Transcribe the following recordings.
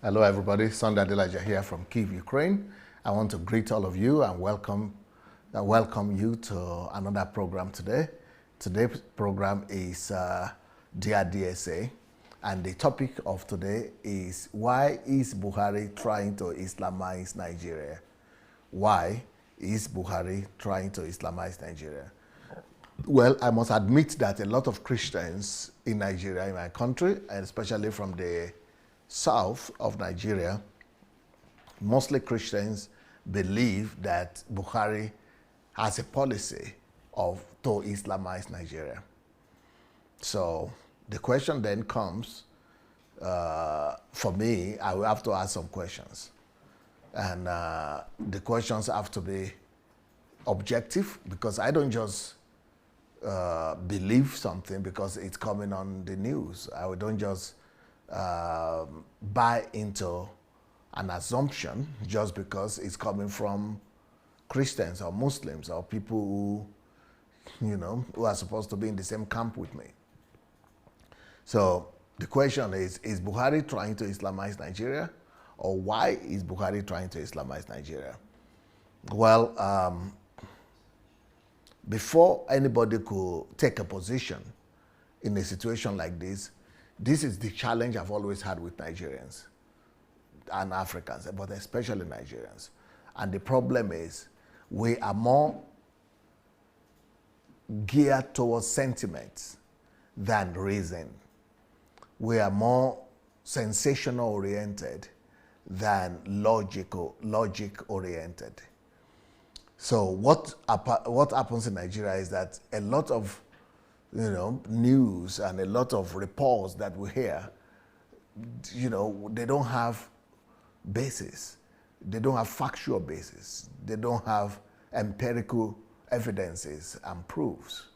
Hello, everybody. Sunday Adelaja here from Kyiv, Ukraine. I want to greet all of you and welcome you to another program today. Today's program is Dear DSA, and the topic of today is why is Buhari trying to Islamize Nigeria? Why is Buhari trying to Islamize Nigeria? Well, I must admit that a lot of Christians in Nigeria, in my country, and especially from the south of Nigeria, mostly Christians believe that Buhari has a policy to Islamize Nigeria. So the question then comes, for me, I will have to ask some questions. And the questions have to be objective, because I don't just believe something because it's coming on the news. I don't just buy into an assumption just because it's coming from Christians or Muslims or people who are supposed to be in the same camp with me. So the question is Buhari trying to Islamize Nigeria, or why is Buhari trying to Islamize Nigeria? Well, before anybody could take a position in a situation like this is the challenge I've always had with Nigerians and Africans, but especially Nigerians. And the problem is we are more geared towards sentiment than reason. We are more sensational oriented than logic oriented. So what happens in Nigeria is that a lot of news and a lot of reports that we hear, they don't have basis. They don't have factual basis. They don't have empirical evidences and proofs.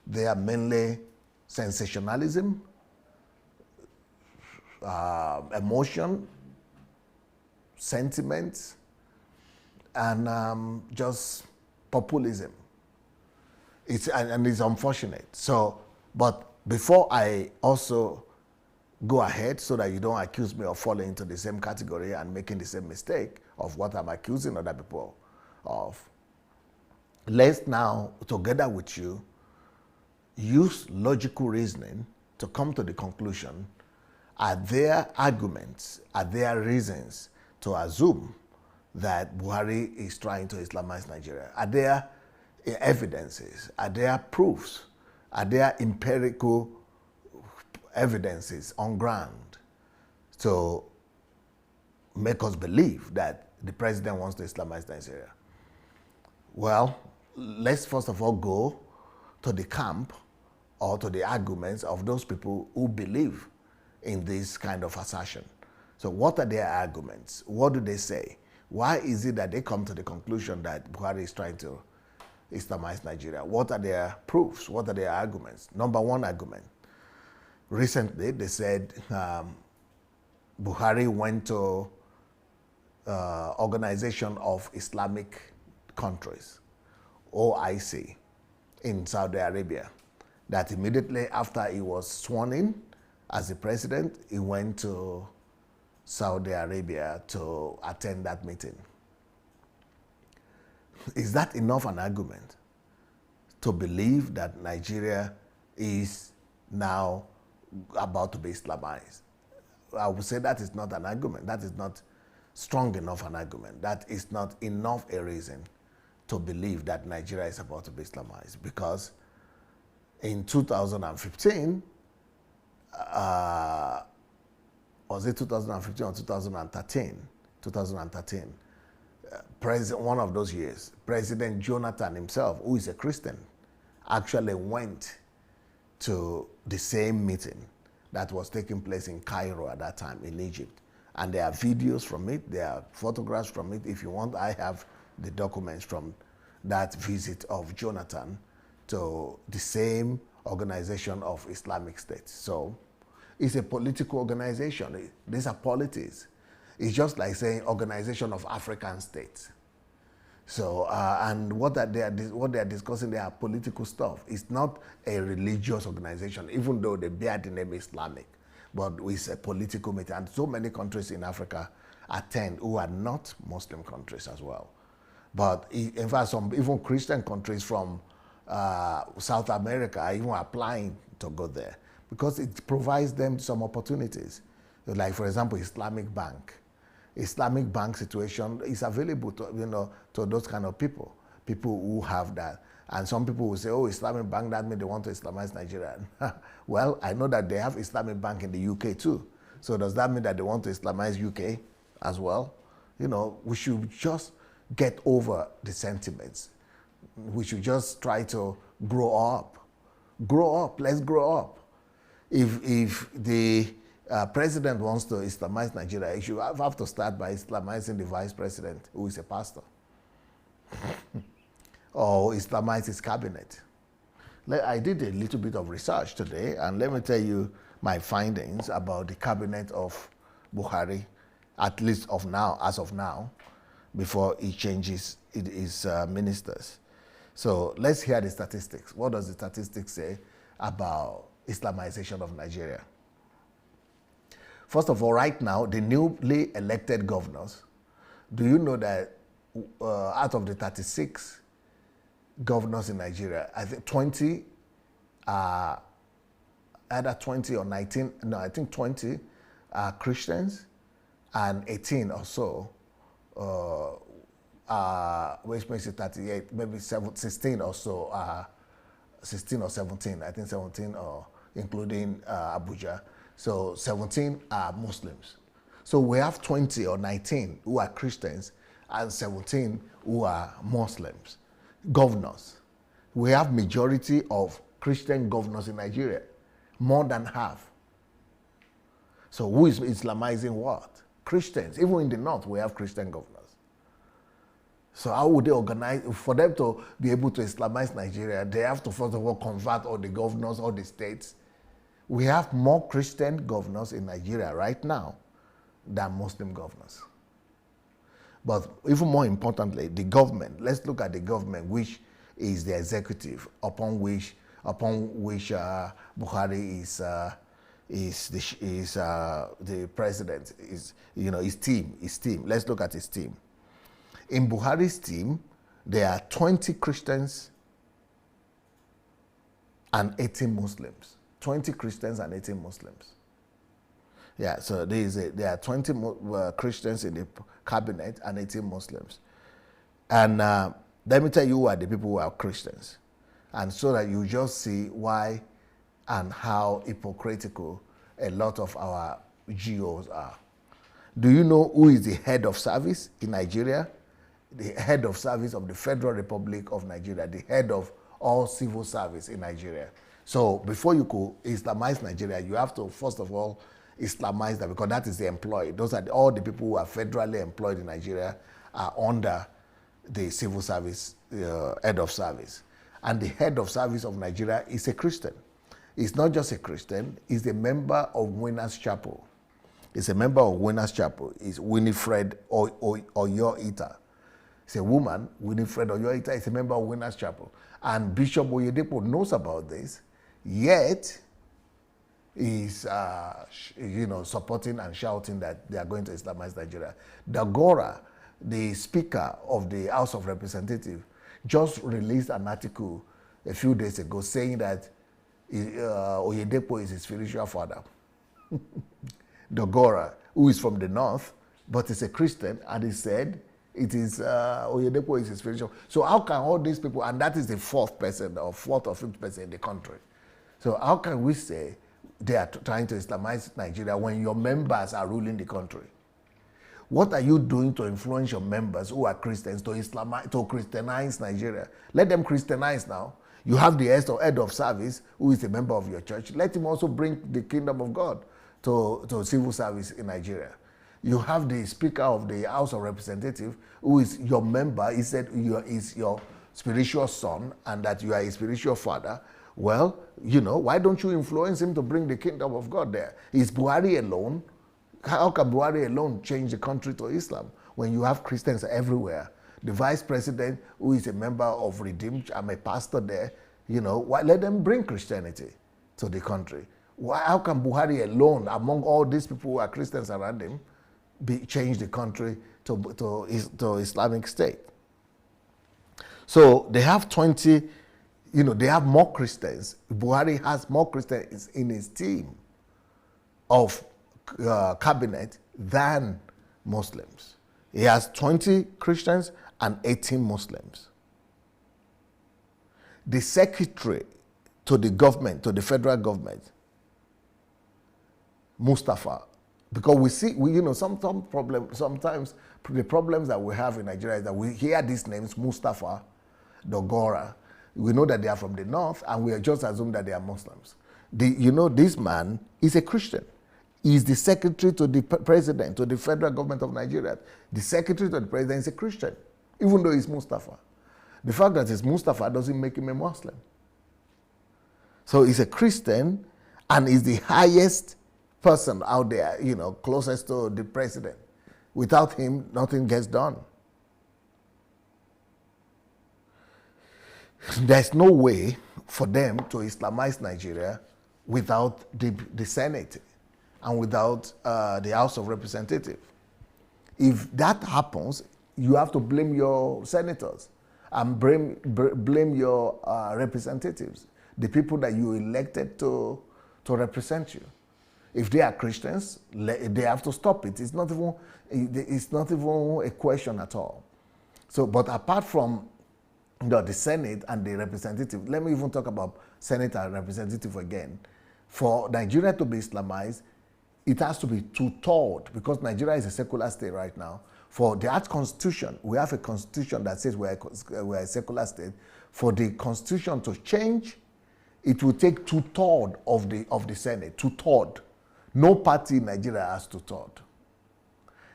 They are mainly sensationalism, emotion, sentiments, and just populism. It's unfortunate. So, but before I also go ahead, so that you don't accuse me of falling into the same category and making the same mistake of what I'm accusing other people of, let's now, together with you, use logical reasoning to come to the conclusion: are there arguments, are there reasons to assume that Buhari is trying to Islamize Nigeria? Are there evidences? Are there proofs? Are there empirical evidences on ground to make us believe that the president wants to Islamize Nigeria? Well, let's first of all go to the camp or to the arguments of those people who believe in this kind of assertion. So what are their arguments? What do they say? Why is it that they come to the conclusion that Buhari is trying to Islamize Nigeria? What are their proofs? What are their arguments? Number one argument. Recently, they said Buhari went to Organization of Islamic Countries, OIC, in Saudi Arabia. That immediately after he was sworn in as the president, he went to Saudi Arabia to attend that meeting. Is that enough an argument to believe that Nigeria is now about to be Islamized? I would say that is not an argument. That is not strong enough an argument. That is not enough a reason to believe that Nigeria is about to be Islamized. Because in 2015, was it 2015 or 2013? 2013. One of those years, President Jonathan himself, who is a Christian, actually went to the same meeting that was taking place in Cairo at that time in Egypt. And there are videos from it, there are photographs from it. If you want, I have the documents from that visit of Jonathan to the same Organization of Islamic States. So it's a political organization. These are politics. It's just like saying Organization of African States. So, and what they are discussing, they are political stuff. It's not a religious organization, even though they bear the name Islamic. but it's a political meeting. And so many countries in Africa attend who are not Muslim countries as well. But in fact, some even Christian countries from South America are even applying to go there because it provides them some opportunities. Like, for example, Islamic Bank situation is available to, to those kind of people who have that. And some people will say, oh, Islamic Bank, that means they want to Islamize Nigeria. Well, I know that they have Islamic Bank in the UK too. So does that mean that they want to Islamize UK as well? We should just get over the sentiments. We should just try to grow up. Grow up, let's grow up. If the president wants to Islamize Nigeria, he should have to start by Islamizing the vice president, who is a pastor. Or Islamize his cabinet. I did a little bit of research today, and let me tell you my findings about the cabinet of Buhari, at least as of now, before he changes his ministers. So let's hear the statistics. What does the statistics say about Islamization of Nigeria? First of all, right now, the newly elected governors, do you know that out of the 36 governors in Nigeria, I think 20 are either 20 or 19, no, I think 20 are Christians and 18 or so, which makes it 38, maybe 16 or so, 16 or 17, I think 17 or including Abuja. So 17 are Muslims. So we have 20 or 19 who are Christians and 17 who are Muslims. Governors. We have majority of Christian governors in Nigeria, more than half. So who is Islamizing what? Christians. Even in the north, we have Christian governors. So how would they organize? For them to be able to Islamize Nigeria, they have to first of all convert all the governors, all the states. We have more Christian governors in Nigeria right now than Muslim governors. But even more importantly, the government. Let's look at the government, which is the executive, upon which Buhari is the president. His team. Let's look at his team. In Buhari's team, there are 20 Christians and 18 Muslims. 20 Christians and 18 Muslims. Yeah, so there are 20 Christians in the cabinet and 18 Muslims. And let me tell you who are the people who are Christians. And so that you just see why and how hypocritical a lot of our GOs are. Do you know who is the head of service in Nigeria? The head of service of the Federal Republic of Nigeria, the head of all civil service in Nigeria. So before you could Islamize Nigeria, you have to, first of all, Islamize that, because that is the employed. Those are all the people who are federally employed in Nigeria are under the civil service, head of service. And the head of service of Nigeria is a Christian. He's not just a Christian, he's a member of Winners Chapel. He's a member of Winners Chapel. He's Winifred Oyoita. It's a woman, Winifred Oyoita, is a member of Winners Chapel. And Bishop Oyedepo knows about this, yet is supporting and shouting that they are going to Islamize Nigeria. Dagora, the Speaker of the House of Representatives, just released an article a few days ago saying that Oyedepo is his spiritual father. Dagora, who is from the north, but is a Christian, and he said it is Oyedepo is his spiritual. So how can all these people, and that is the fourth or fifth person in the country. So how can we say they are trying to Islamize Nigeria when your members are ruling the country? What are you doing to influence your members who are Christians to Christianize Nigeria? Let them Christianize now. You have the head of service who is a member of your church. Let him also bring the kingdom of God to civil service in Nigeria. You have the Speaker of the House of Representatives who is your member. He said is your spiritual son and that you are a spiritual father. Well, why don't you influence him to bring the kingdom of God there? Is Buhari alone? How can Buhari alone change the country to Islam when you have Christians everywhere? The vice president, who is a member of Redeemed, I'm a pastor there, why let them bring Christianity to the country? How can Buhari alone, among all these people who are Christians around him, change the country to Islamic State? So they have 20, they have more Christians. Buhari has more Christians in his team of cabinet than Muslims. He has 20 Christians and 18 Muslims. The secretary to the government, to the federal government, Mustafa, because sometimes the problems that we have in Nigeria is that we hear these names, Mustafa, Dogora. We know that they are from the north, and we just assume that they are Muslims. This man is a Christian. He's the secretary to the president, to the federal government of Nigeria. The secretary to the president is a Christian, even though he's Mustafa. The fact that he's Mustafa doesn't make him a Muslim. So he's a Christian, and he's the highest person out there, closest to the president. Without him, nothing gets done. There's no way for them to Islamize Nigeria without the Senate and without the House of Representatives. If that happens, you have to blame your senators and blame your representatives, the people that you elected to represent you. If they are Christians, they have to stop it. It's not even a question at all. So, but apart from the Senate and the representative, let me even talk about Senate and representative again. For Nigeria to be Islamized, it has to be two-thirds, because Nigeria is a secular state right now. For that constitution, we have a constitution that says we're a secular state. For the constitution to change, it will take two-thirds of the Senate, two-thirds. No party in Nigeria has two-thirds.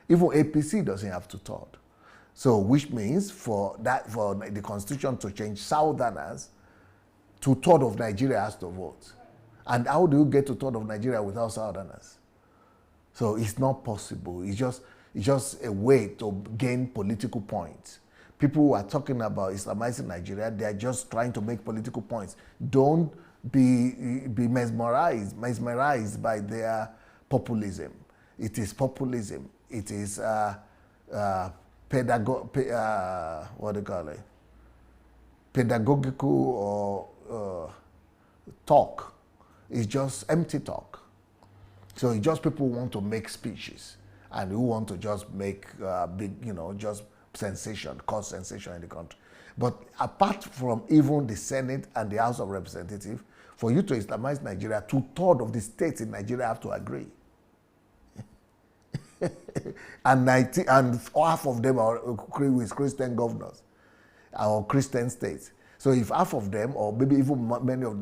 Even APC doesn't have two-thirds. So, which means for the constitution to change, Southerners, two-thirds of Nigeria has to vote. And how do you get two-thirds of Nigeria without Southerners? So it's not possible. It's just a way to gain political points. People who are talking about Islamizing Nigeria, they are just trying to make political points. Don't be mesmerized by their populism. It is populism. It is pedagogical or talk. It's just empty talk. So it's just people who want to make speeches and who want to just make just sensation, cause sensation in the country. But apart from even the Senate and the House of Representatives, for you to Islamize Nigeria, two-thirds of the states in Nigeria have to agree. and half of them are with Christian governors or Christian states. So if half of them, or maybe even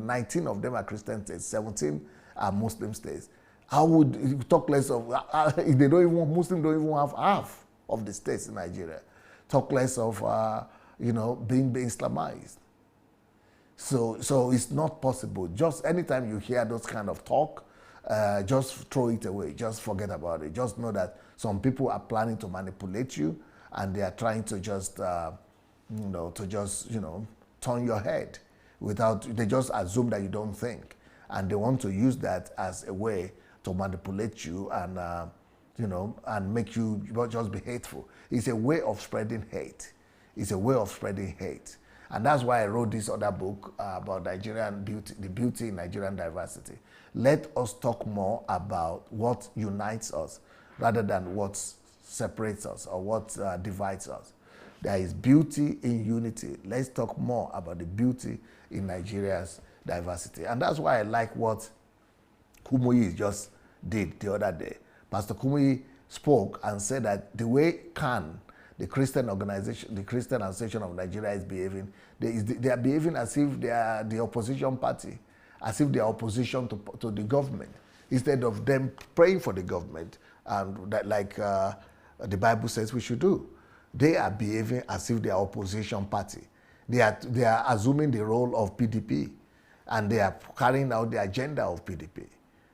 19 of them are Christian states, 17 are Muslim states, how would you talk less of, if Muslims don't even have half of the states in Nigeria, talk less of, being Islamized. So it's not possible. Just anytime you hear those kind of talk, just throw it away. Just forget about it. Just know that some people are planning to manipulate you, and they are trying to just, turn your head they just assume that you don't think, and they want to use that as a way to manipulate you and, and make you just be hateful. It's a way of spreading hate. It's a way of spreading hate. And that's why I wrote this other book about Nigerian beauty, the beauty in Nigerian diversity. Let us talk more about what unites us rather than what separates us or what divides us. There is beauty in unity. Let's talk more about the beauty in Nigeria's diversity. And that's why I like what Kumuyi just did the other day. Pastor Kumuyi spoke and said that the way the Christian organization, the Christian Association of Nigeria is behaving, they are behaving as if they are the opposition party, as if they are opposition to the government, instead of them praying for the government, and that like the Bible says we should do. They are behaving as if they are opposition party. They are assuming the role of PDP, and they are carrying out the agenda of PDP.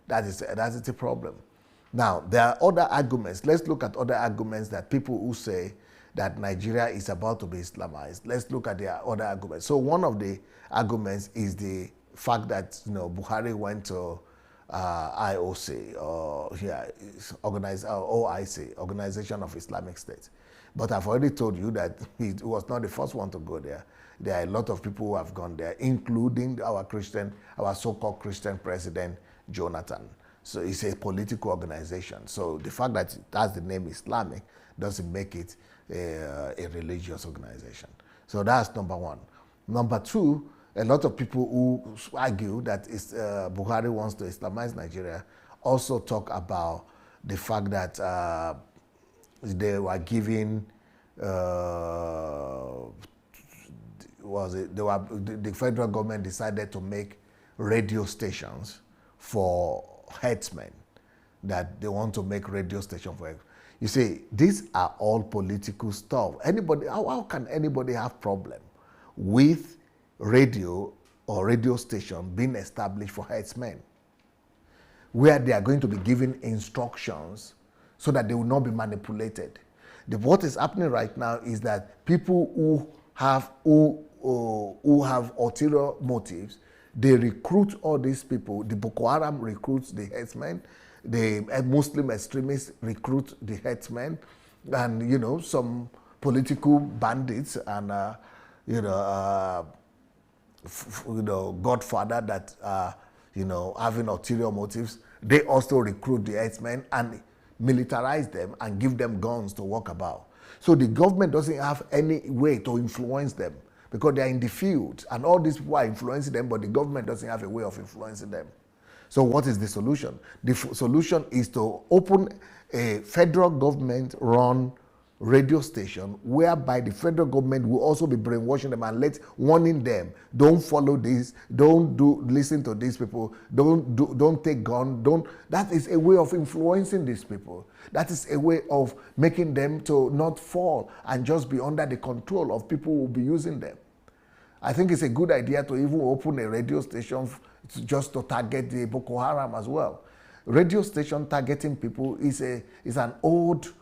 That is the problem. Now, there are other arguments. Let's look at other arguments that people who say that Nigeria is about to be Islamized. Let's look at their other arguments. So one of the arguments is the fact that Buhari went to IOC, or yeah, OIC, Organization of Islamic States. But I've already told you that he was not the first one to go there. There are a lot of people who have gone there, including our so-called Christian president, Jonathan. So it's a political organization. So the fact that it has the name Islamic doesn't make it a religious organization. So that's number one. Number two, a lot of people who argue that Buhari wants to Islamize Nigeria also talk about the fact that they were giving the federal government decided to make radio stations for herdsmen, that they want to make radio stations for. You see, these are all political stuff. Anybody, how can anybody have problem with radio or radio station being established for herdsmen, where they are going to be given instructions so that they will not be manipulated? What is happening right now is that people who have ulterior motives, they recruit all these people. The Boko Haram recruits the herdsmen, the Muslim extremists recruit the herdsmen, and some political bandits and Godfather that having ulterior motives, they also recruit the herdsmen and militarize them and give them guns to walk about. So the government doesn't have any way to influence them because they are in the field, and all these people are influencing them, but the government doesn't have a way of influencing them. So what is the solution? The solution is to open a federal government-run radio station whereby the federal government will also be brainwashing them and warning them, don't follow this, listen to these people, don't take gun, that is a way of influencing these people. That is a way of making them to not fall and just be under the control of people who will be using them. I think it's a good idea to even open a radio station just to target the Boko Haram as well. Radio station targeting people is an old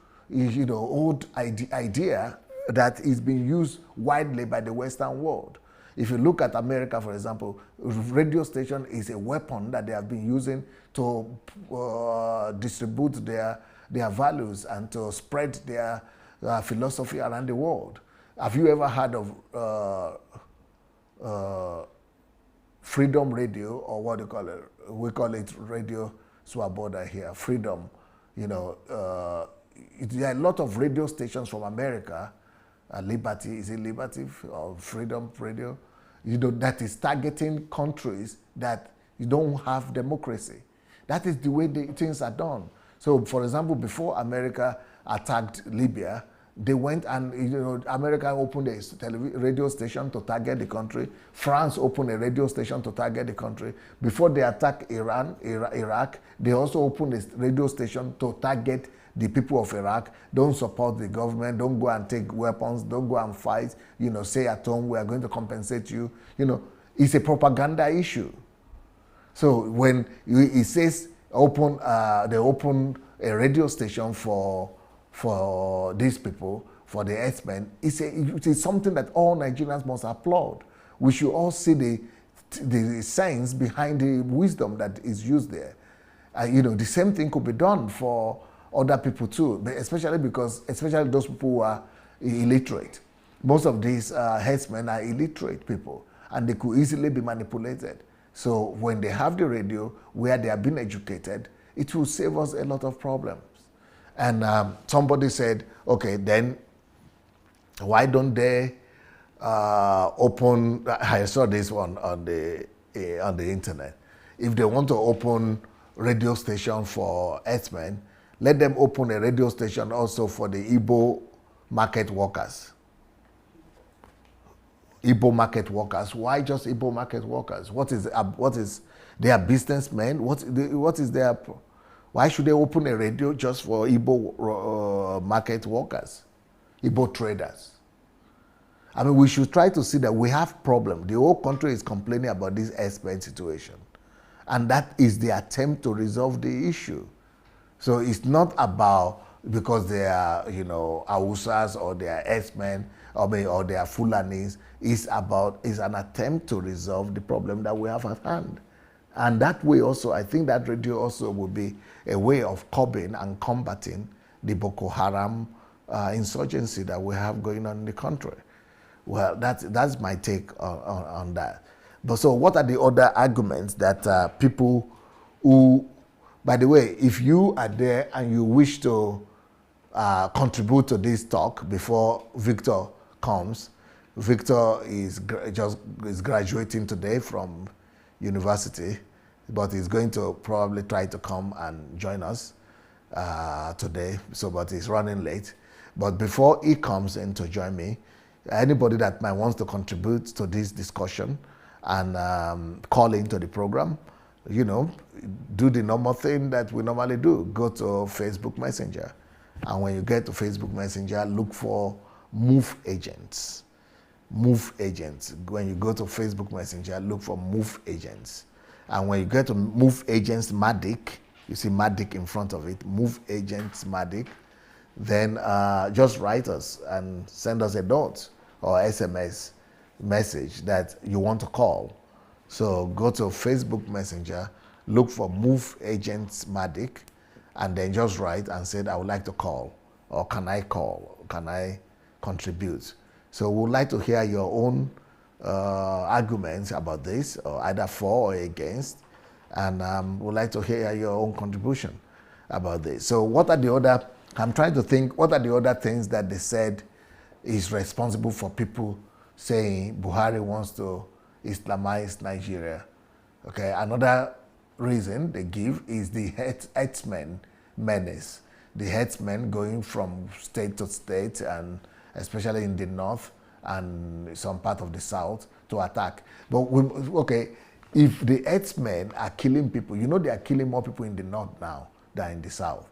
idea that is being used widely by the Western world. If you look at America, for example, radio station is a weapon that they have been using to distribute their values and to spread their philosophy around the world. Have you ever heard of Freedom Radio, or what do you call it? We call it Radio Swaboda here, Freedom. There are a lot of radio stations from America, Liberty, is it Liberty or Freedom Radio? That is targeting countries that you don't have democracy. That is the way things are done. So, for example, before America attacked Libya, they went and, America opened a radio station to target the country. France opened a radio station to target the country. Before they attacked Iraq, they also opened a radio station to target the people of Iraq. Don't support the government. Don't go and take weapons. Don't go and fight. Stay at home. We are going to compensate you. It's a propaganda issue. So when it says they open a radio station for these people, for the herdsmen, it is something that all Nigerians must applaud. We should all see the science behind the wisdom that is used there. The same thing could be done for other people too, especially those people who are illiterate. Most of these herdsmen are illiterate people, and they could easily be manipulated. So when they have the radio where they have been educated, it will save us a lot of problems. And somebody said, okay, then why don't they open? I saw this one on the internet. If they want to open radio station for herdsmen, let them open a radio station also for the Igbo market workers. Igbo market workers. Why just Igbo market workers? What is their businessmen? What is their? Why should they open a radio just for Igbo market workers, Igbo traders? I mean, we should try to see that we have problem. The whole country is complaining about this herdsmen situation, and that is the attempt to resolve the issue. So it's not about because they are, Hausas or they are herdsmen or they are Fulanis. It's an attempt to resolve the problem that we have at hand. And that way also, I think that radio also will be a way of curbing and combating the Boko Haram insurgency that we have going on in the country. Well, that's my take on that. But so what are the other arguments that people who, by the way, if you are there and you wish to contribute to this talk before Victor comes, Victor is graduating today from university, but he's going to probably try to come and join us today, but he's running late. But before he comes in to join me, anybody that might want to contribute to this discussion and call into the program, you know, do the normal thing that we normally do. Go to Facebook Messenger. And when you get to Facebook Messenger, look for Move Agents. Move Agents. When you go to Facebook Messenger, look for Move Agents. And when you get to Move Agents Matic, you see Matic in front of it, Move Agents Matic, then just write us and send us a note or SMS message that you want to call. So go to Facebook Messenger, look for Move Agents Matic, and then just write and say, I would like to call, or can I call, can I contribute? So we would like to hear your own arguments about this, or either for or against, and we'd like to hear your own contribution about this. So what are the other, I'm trying to think, what are the other things that they said is responsible for people saying Buhari wants to Islamize Nigeria? Okay, another reason they give is the herdsmen menace. The herdsmen going from state to state, and especially in the north and some part of the south, to attack. But okay, if the herdsmen are killing people, you know they are killing more people in the north now than in the south.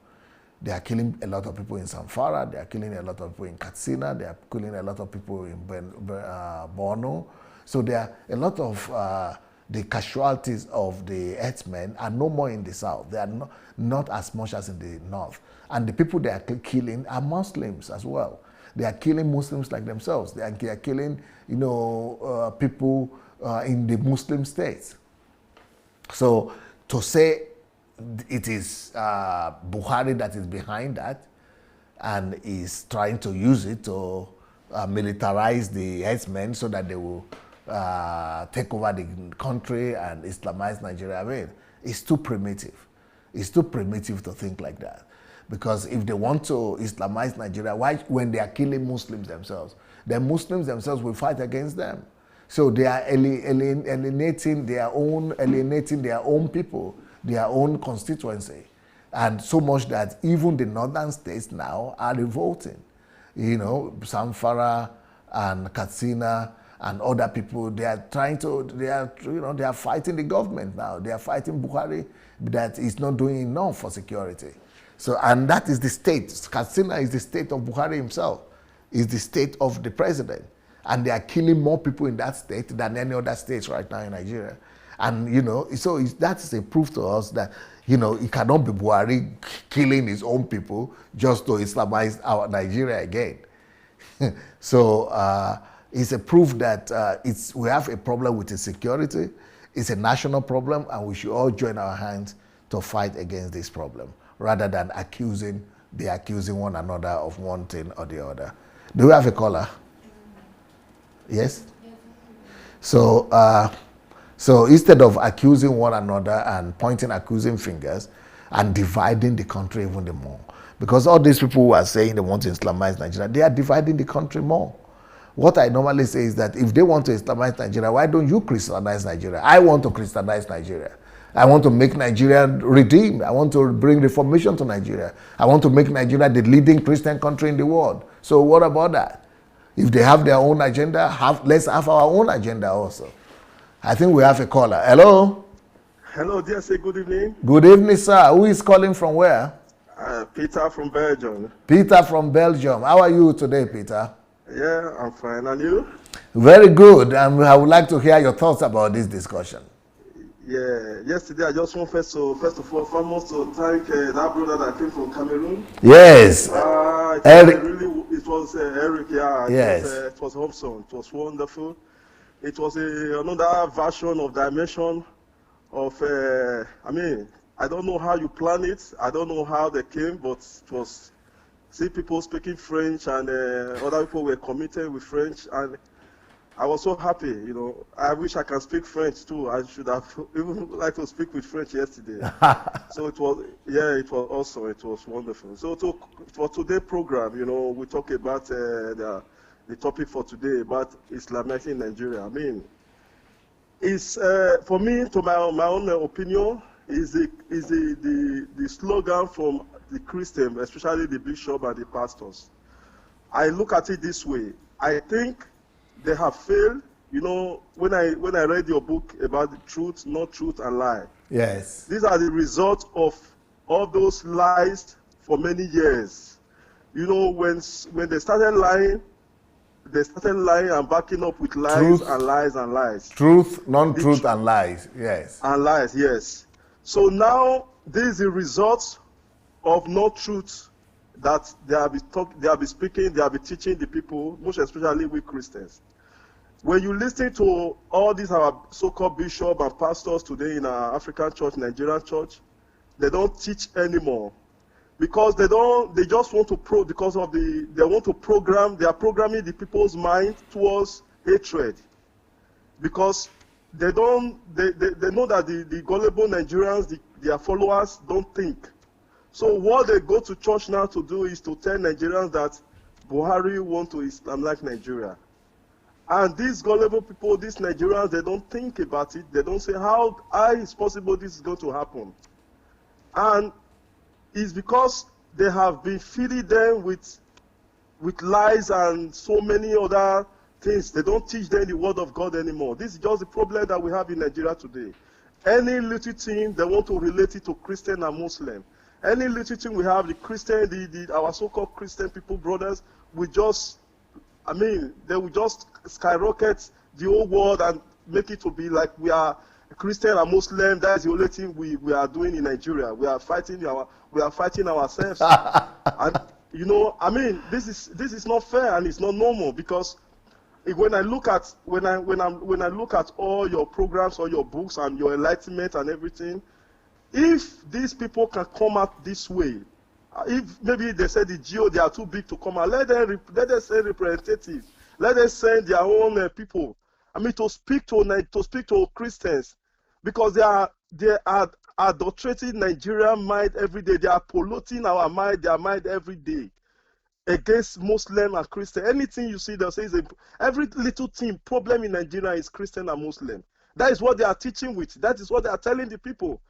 They are killing a lot of people in Zamfara, they are killing a lot of people in Katsina, they are killing a lot of people in Borno. So there are a lot of the casualties of the herdsmen are no more in the south. They are not as much as in the north. And the people they are killing are Muslims as well. They are killing Muslims like themselves. They are killing, you know, people in the Muslim states. So to say it is Buhari that is behind that and is trying to use it to militarize the herdsmen so that they will take over the country and Islamize Nigeria, I mean, it's too primitive. It's too primitive to think like that. Because if they want to Islamize Nigeria, why, when they are killing Muslims themselves, the Muslims themselves will fight against them. So they are alienating their own people, their own constituency. And so much that even the northern states now are revolting. You know, Zamfara and Katsina and other people, they are fighting the government now. They are fighting Buhari that is not doing enough for security. So, and that is the state. Katsina is the state of Buhari himself, is the state of the president. And they are killing more people in that state than any other states right now in Nigeria. And, you know, so that is a proof to us that, you know, it cannot be Buhari killing his own people just to Islamize our Nigeria again. So it's a proof that we have a problem with insecurity. It's a national problem, and we should all join our hands to fight against this problem, rather than accusing one another of one thing or the other. Do we have a caller? Yes? So, so instead of accusing one another and pointing accusing fingers and dividing the country even the more, because all these people who are saying they want to Islamize Nigeria, they are dividing the country more. What I normally say is that if they want to Islamize Nigeria, why don't you Christianize Nigeria? I want to Christianize Nigeria. I want to make Nigeria redeemed. I want to bring reformation to Nigeria. I want to make Nigeria the leading Christian country in the world. So what about that? If they have their own agenda, let's have our own agenda also. I think we have a caller. Hello? Hello, DSA, good evening. Good evening, sir. Who is calling from where? Peter from Belgium. Peter from Belgium. How are you today, Peter? Yeah, I'm fine. And you? Very good. And I would like to hear your thoughts about this discussion. Yeah, yesterday I just want first of all, foremost to thank that brother that came from Cameroon. Yes. Eric. It was Eric, yeah. Yes. It was Hobson. It was wonderful. It was another version of dimension I mean, I don't know how you plan it. I don't know how they came, but it was, see people speaking French, and other people were committed with French, and I was so happy, you know. I wish I can speak French too. I should have even liked to speak with French yesterday. So it was, yeah, it was awesome. It was wonderful. So for today's program, you know, we talk about the topic for today about Islamizing Nigeria. I mean, it's for me, to my own opinion, is the slogan from the Christians, especially the bishop and the pastors. I look at it this way. I think they have failed. You know, when I read your book about the truth, not truth, and lie. Yes. These are the results of all those lies for many years. You know, when they started lying and backing up with lies Truth, and lies and lies. Truth, non-truth, and lies. Yes. And lies, yes. So now this is the result of no truth that they have been speaking, they have been teaching the people, most especially we Christians. When you listen to all these our so-called bishops and pastors today in our African church, Nigerian church, they don't teach anymore because they just want to they are programming the people's mind towards hatred, because they know that the gullible Nigerians, their followers, don't think. So what they go to church now to do is to tell Nigerians that Buhari want to Islamize Nigeria. And these gullible people, these Nigerians, they don't think about it. They don't say how is possible this is going to happen. And it's because they have been feeding them with lies and so many other things. They don't teach them the word of God anymore. This is just the problem that we have in Nigeria today. Any little thing, they want to relate it to Christian and Muslim. Any little thing we have, the Christian, our so-called Christian people, brothers, they will just skyrocket the whole world and make it to be like we are Christian and Muslim. That is the only thing we are doing in Nigeria. We are fighting ourselves. And you know, I mean, this is not fair and it's not normal, because when I look at all your programs, all your books and your enlightenment and everything, if these people can come out this way, if maybe they say the GO, they are too big to come out, let them send representatives, let them send their own people. I mean, to speak to Christians, because they are adulterating Nigerian mind every day. They are polluting their mind every day against Muslim and Christian. Anything you see, they'll say every little thing problem in Nigeria is Christian and Muslim. That is what they are teaching with. That is what they are telling the people.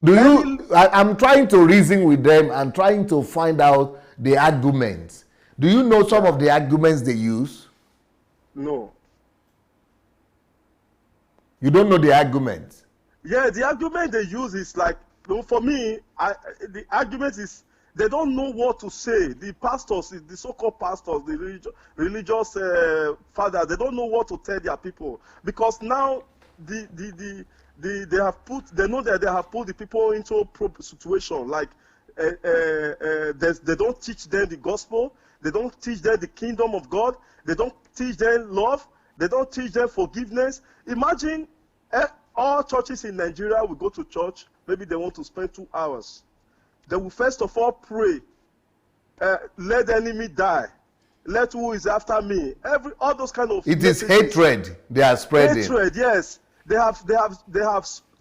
I'm trying to reason with them and trying to find out the arguments. Do you know some of the arguments they use? No. You don't know the arguments? Yeah, the argument they use is like, for me, the argument is they don't know what to say. The pastors, the so-called pastors, the religious fathers, they don't know what to tell their people, because now they know that they have put the people into a situation like they don't teach them the gospel, they don't teach them the kingdom of God, they don't teach them love, they don't teach them forgiveness. Imagine all churches in Nigeria will go to church, maybe they want to spend 2 hours. They will first of all pray, let the enemy die, let who is after me, all those kind of it is hatred they are spreading. Hatred, yes. They have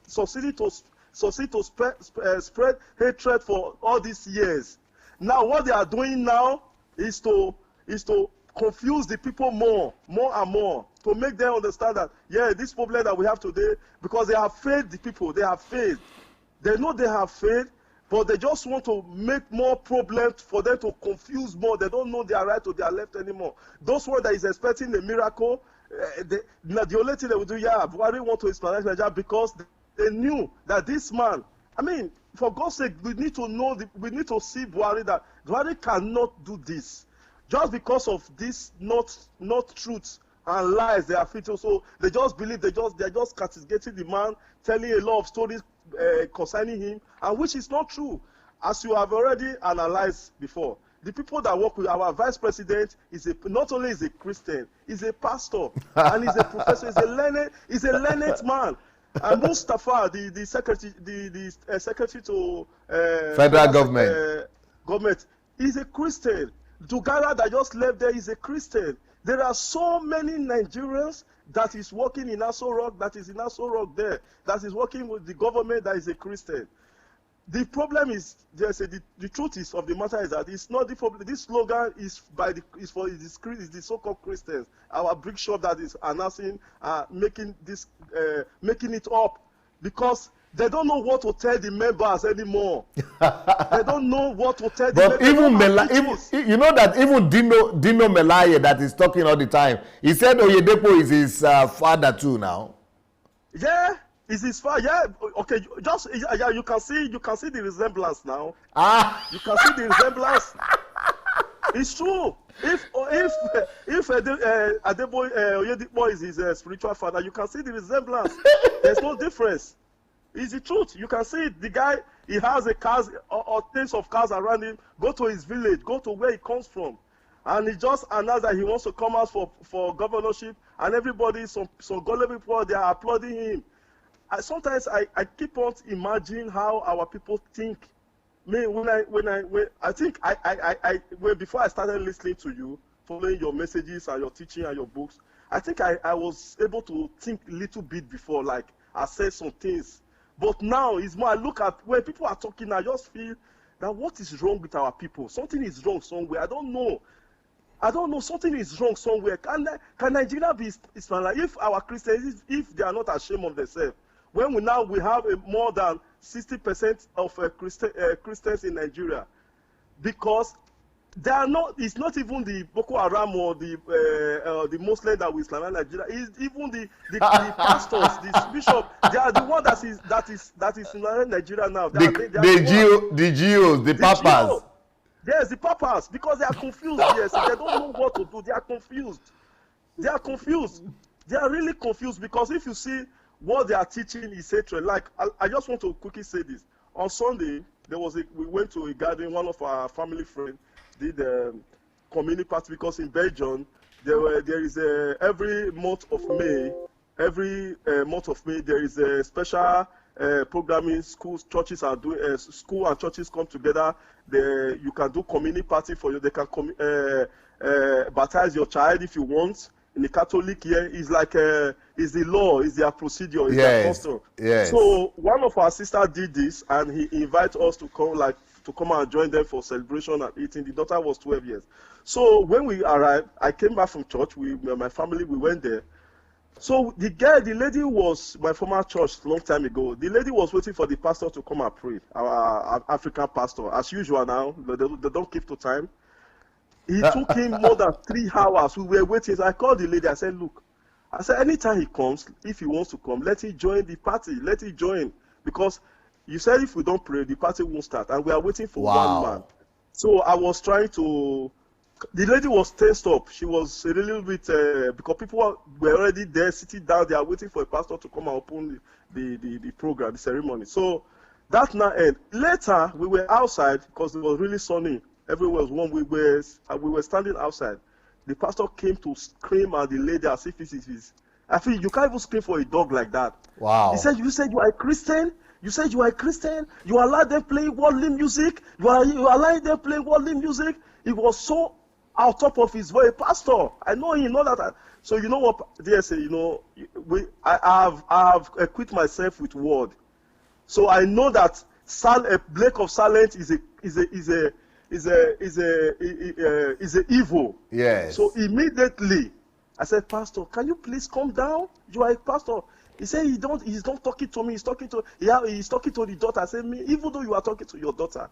succeeded to spread hatred for all these years. Now what they are doing now is to confuse the people more and more, to make them understand that, yeah, this problem that we have today, because they have failed the people, they have failed. They know they have failed, but they just want to make more problems for them to confuse more. They don't know their right or their left anymore. Those ones that is expecting a miracle, the only thing they will do, yeah, Buhari want to Islamize Nigeria, because they knew that this man, I mean, for God's sake, we need to see Buhari, that Buhari cannot do this. Just because of this not truth and lies they are feeding. So they just believe, they're just castigating the man, telling a lot of stories concerning him, and which is not true. As you have already analyzed before, the people that work with our vice president not only is a Christian, he's a pastor and he's a professor, he's a learned man. And Mustafa, the secretary, the secretary to federal government, government, is a Christian. Dugara that just left there is a Christian. There are so many Nigerians that is working in Aso Rock, that is in Aso Rock there, that is working with the government that is a Christian. The problem is, the truth is of the matter is that it's not the problem. This slogan is for the so-called Christians. Our brick shop that is announcing, making it up, because they don't know what to tell the members anymore. They don't know what to tell the members. Even you know that even Dino Melaye that is talking all the time, he said Oyedepo is his father too now. Yeah. Is his father? Yeah, okay. Just you can see the resemblance now. You can see the resemblance. It's true. If Oyedepo is his spiritual father, you can see the resemblance. There's no difference. It's the truth. You can see it. The guy, he has a cars or tens of cars around him. Go to his village. Go to where he comes from, and he just announced that he wants to come out for governorship, and everybody, some gullible people, they are applauding him. Sometimes I keep on imagining how our people think. Before I started listening to you, following your messages and your teaching and your books, I think I was able to think a little bit before, like assess some things. But now it's more, I look at when people are talking, I just feel that what is wrong with our people? Something is wrong somewhere. I don't know. Something is wrong somewhere. Can Nigeria be Islam? If our Christians, if they are not ashamed of themselves, when we have more than 60% of Christians in Nigeria, because they are not. It's not even the Boko Haram or the Muslim that will Islamize Nigeria. It's even the pastors, the bishop. They are the one that is Islamizing Nigeria now. The GOs, the papas. Yes, the papas, because they are confused. Yes, they don't know what to do. They are confused. They are really confused, because if you see what they are teaching is hatred. Like, I just want to quickly say this. On Sunday, we went to a gathering. One of our family friends did a community party, because in Belgium there is every month of May there is a special programming. Schools, churches are doing. School and churches come together. You can do community party for you. They can baptize your child if you want. In the Catholic here, is like is the law, is their procedure, is their custom. Yes. So one of our sisters did this, and he invited us to come and join them for celebration and eating. The daughter was 12 years. So when we arrived, I came back from church. My family, we went there. So the lady was my former church long time ago. The lady was waiting for the pastor to come and pray. Our African pastor, as usual now, they don't keep to time. He took him more than 3 hours. We were waiting. So I called the lady. I said, look, anytime he comes, if he wants to come, let him join the party. Let him join. Because you said if we don't pray, the party won't start. And we are waiting for one man. So I was trying to... The lady was tensed up. She was a little bit... because people were already there, sitting down. They are waiting for a pastor to come and open the program, the ceremony. So that now ended. Later, we were outside because it was really sunny. Everywhere was warm. We were standing outside. The pastor came to scream at the lady as if it is his. I feel you can't even scream for a dog like that. Wow. He said, "You said you are a Christian. You said you are a Christian. You allow them play worldly music. You allow them play worldly music." He was so out top of his voice. Pastor, I know him. Know that. So you know what, DSA? You know, I have equipped myself with word. So I know that a break of silence is a evil. Yes. So immediately I said, Pastor, can you please calm down? You are a pastor. He said he's not talking to me, he's talking to the daughter. I said, even though you are talking to your daughter,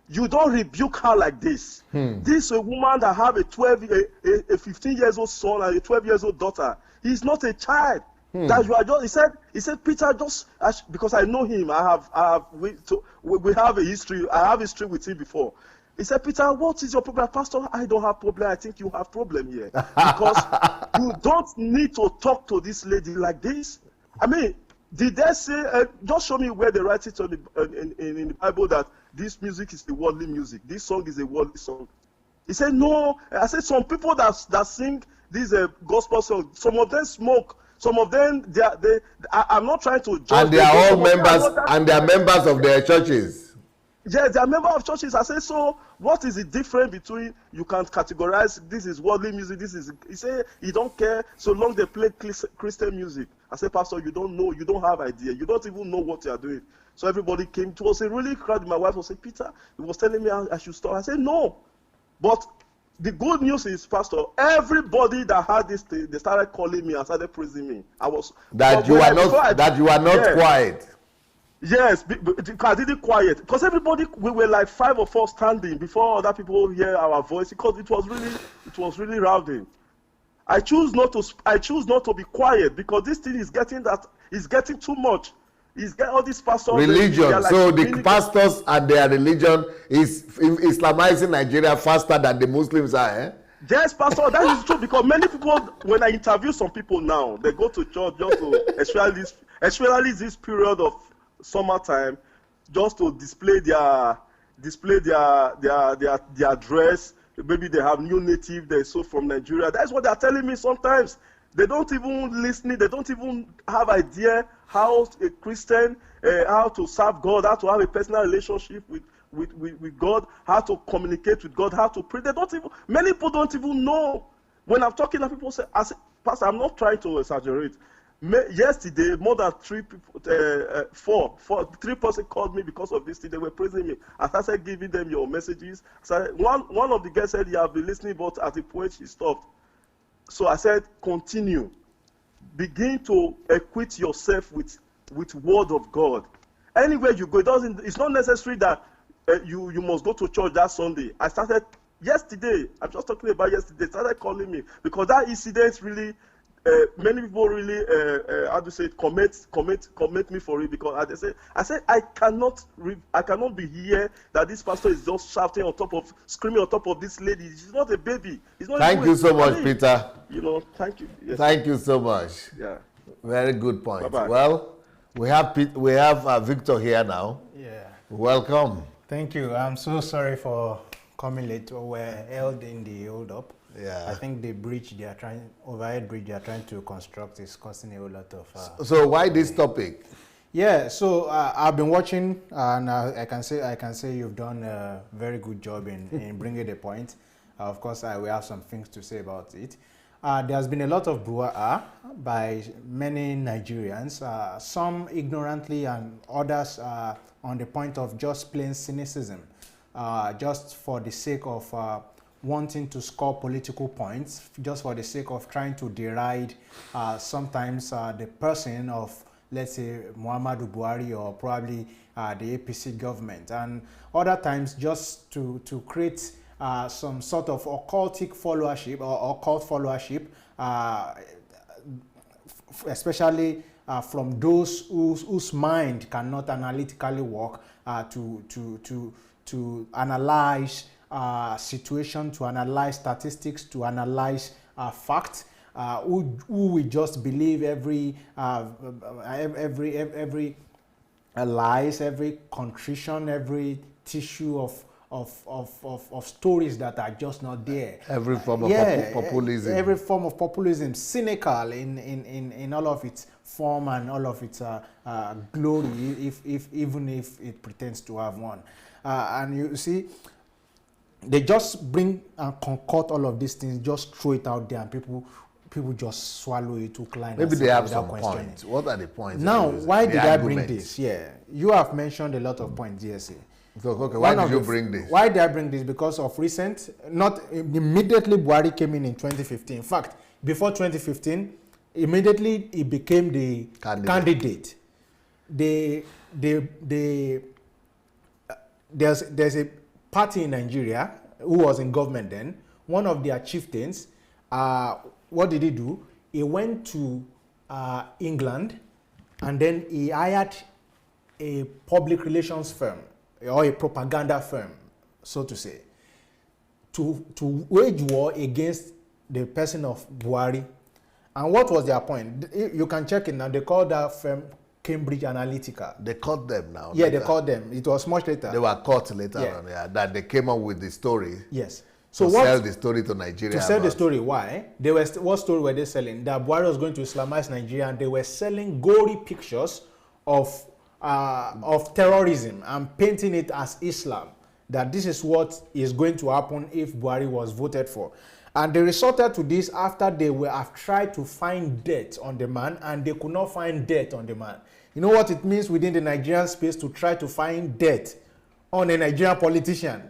you don't rebuke her like this. This is a woman that have a 15 years old son and a 12 years old daughter. He's not a child. That you are just, he said, Peter, just because I know him, we have a history. I have history with him before. He said, Peter, what is your problem? Pastor, I don't have problem. I think you have problem here. Because you don't need to talk to this lady like this. I mean, did they say, just show me where they write it in the Bible that this music is the worldly music. This song is a worldly song. He said, no. I said, some people that sing these gospel songs, some of them smoke. Some of them, I'm not trying to judge. And they are all members, and they are members of their churches. Yes, they are members of churches. I say, so what is the difference between, you can categorize, this is worldly music, this is, he say, he don't care so long they play Christian music. I say, Pastor, you don't know, you don't have idea, you don't even know what you are doing. So everybody came, it was a really crowd. My wife was saying, Peter, he was telling me I should stop. I said, no. But the good news is, Pastor, everybody that had this thing, they started calling me and started praising me. I was that you are not quiet. Yes, because I didn't quiet. Because everybody, we were like 5 or 4 standing before other people hear our voice, because it was really rowdy. I choose not to be quiet, because this thing is getting too much. It's getting all these pastors. Religion. Like, so the pastors and their religion is Islamizing Nigeria faster than the Muslims are, eh? Yes, Pastor, that is true, because many people, when I interview some people now, they go to church just to, especially this period of summertime, just to display their dress. Maybe they have new native, they're so from Nigeria. That's what they're telling me sometimes. They don't even listen, they don't even have idea how a Christian, how to serve God, how to have a personal relationship with God, how to communicate with God, how to pray. Many people don't even know. When I'm talking, people say, Pastor, I'm not trying to exaggerate. Yesterday, more than 3 people, 3 persons called me because of this thing. They were praising me. I started giving them your messages. So one of the guys said, you have been listening, but at the point she stopped. So I said, continue. Begin to equip yourself with word of God. Anywhere you go, it's not necessary that you must go to church that Sunday. I started yesterday. I'm just talking about yesterday. They started calling me because that incident really, many people really, how to say it, comment me for it, because I said I cannot be here that this pastor is just shouting on top of, screaming on top of this lady. She's not a baby. He's not. Thank you so much, Peter. Thank you. Yes. Thank you so much. Yeah. Very good point. Bye-bye. Well, we have Victor here now. Yeah. Welcome. Thank you. I'm so sorry for coming late. We're held in the hold-up. Yeah. I think the overhead bridge they are trying to construct is causing a whole lot of. So why this topic? Yeah. So I've been watching, and I can say you've done a very good job in bringing the point. Of course, we have some things to say about it. There's been a lot of brouhaha by many Nigerians, some ignorantly and others on the point of just plain cynicism, just for the sake of wanting to score political points, just for the sake of trying to deride sometimes the person of, let's say, Muhammadu Buhari or probably the APC government, and other times just to create some sort of occultic followership or occult followership, especially from those whose mind cannot analytically work to analyze situation, to analyze statistics, to analyze facts, who will just believe every lies, every contrition, every tissue of stories that are just not there. Every form of populism. Every form of populism, cynical in all of its form and all of its glory, even if it pretends to have one. And you see, they just bring and concoct all of these things, just throw it out there, and people just swallow it to climb. Maybe they have some points. What are the points? Now, why did I bring this? Yeah, you have mentioned a lot of points, DSA. So, okay, why did you bring this? Why did I bring this? Because of recent, not immediately Buhari came in 2015. In fact, before 2015, immediately he became the candidate. There's a party in Nigeria who was in government then. One of their chieftains, what did he do? He went to England, and then he hired a public relations firm or a propaganda firm, so to say, to wage war against the person of Buhari. And what was their point? You can check it now. They called that firm Cambridge Analytica. They caught them now. Yeah, later. They caught them. It was much later. They were caught later on, yeah, that they came up with the story. Yes. So sell the story to Nigeria. To sell the story, why? They were what story were they selling? That Buhari was going to Islamize Nigeria, and they were selling gory pictures of terrorism and painting it as Islam. That this is what is going to happen if Buhari was voted for. And they resorted to this after they have tried to find death on the man, and they could not find death on the man. You know what it means within the Nigerian space to try to find death on a Nigerian politician?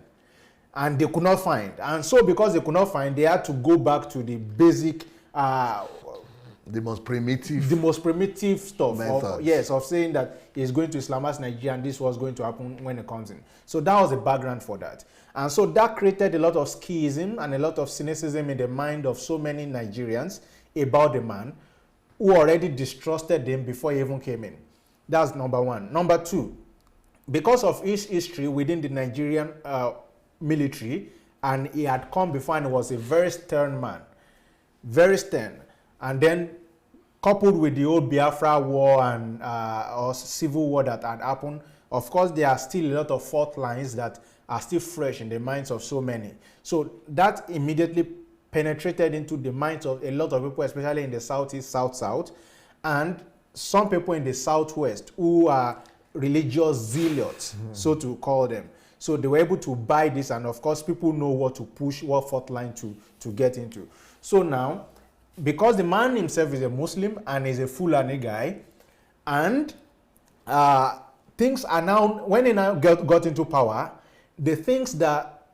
And they could not find. And so because they could not find, they had to go back to the basic the most primitive stuff of saying that he's going to Islamize Nigeria and this was going to happen when it comes in. So that was the background for that. And so that created a lot of schism and a lot of cynicism in the mind of so many Nigerians about the man who already distrusted him before he even came in. That's number one. Number two, because of his history within the Nigerian military, and he had come before and was a very stern man, very stern. And then coupled with the old Biafra war and or civil war that had happened, of course, there are still a lot of fault lines that are still fresh in the minds of so many. So that immediately penetrated into the minds of a lot of people, especially in the southeast, south, and some people in the southwest who are religious zealots, so to call them. So they were able to buy this, and of course, people know what to push, what fault line to get into. So now, because the man himself is a Muslim and is a Fulani guy, and things are now, when he now got into power, the things that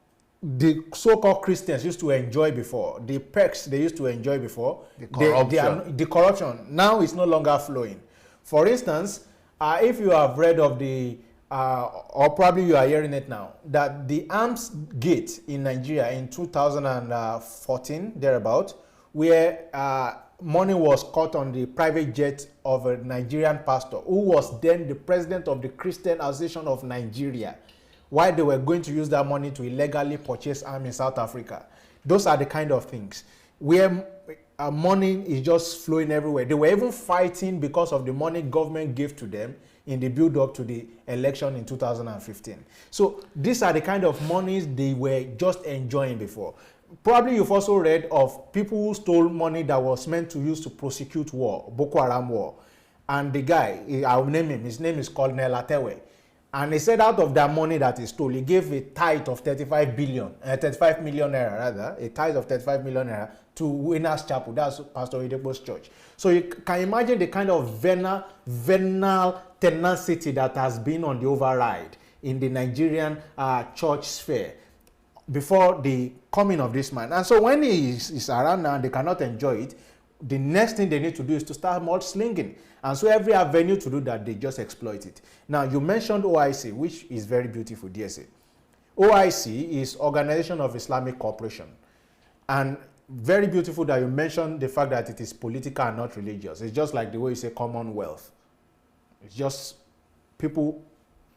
the so-called Christians used to enjoy before, the perks they used to enjoy before, the corruption now is no longer flowing. For instance, if you have read of the, or probably you are hearing it now, that the arms gate in Nigeria in 2014, thereabout, where money was cut on the private jet of a Nigerian pastor who was then the president of the Christian Association of Nigeria, while they were going to use that money to illegally purchase arms in South Africa. Those are the kind of things where money is just flowing everywhere. They were even fighting because of the money government gave to them in the build-up to the election in 2015. So these are the kind of monies they were just enjoying before. Probably you've also read of people who stole money that was meant to use to prosecute war, Boko Haram war. And the guy, I'll name him, his name is Colonel Atewe. And he said out of that money that he stole, he gave a tithe of 35 million naira rather, a tithe of 35 million naira to Winners Chapel, that's Pastor Idebo's church. So you can imagine the kind of venal tenacity that has been on the override in the Nigerian church sphere before the coming of this man. And so when he is around now and they cannot enjoy it, the next thing they need to do is to start mudslinging. And so every avenue to do that, they just exploit it. Now, you mentioned OIC, which is very beautiful, DSA. OIC is Organization of Islamic Cooperation. And very beautiful that you mentioned the fact that it is political and not religious. It's just like the way you say Commonwealth. It's just people,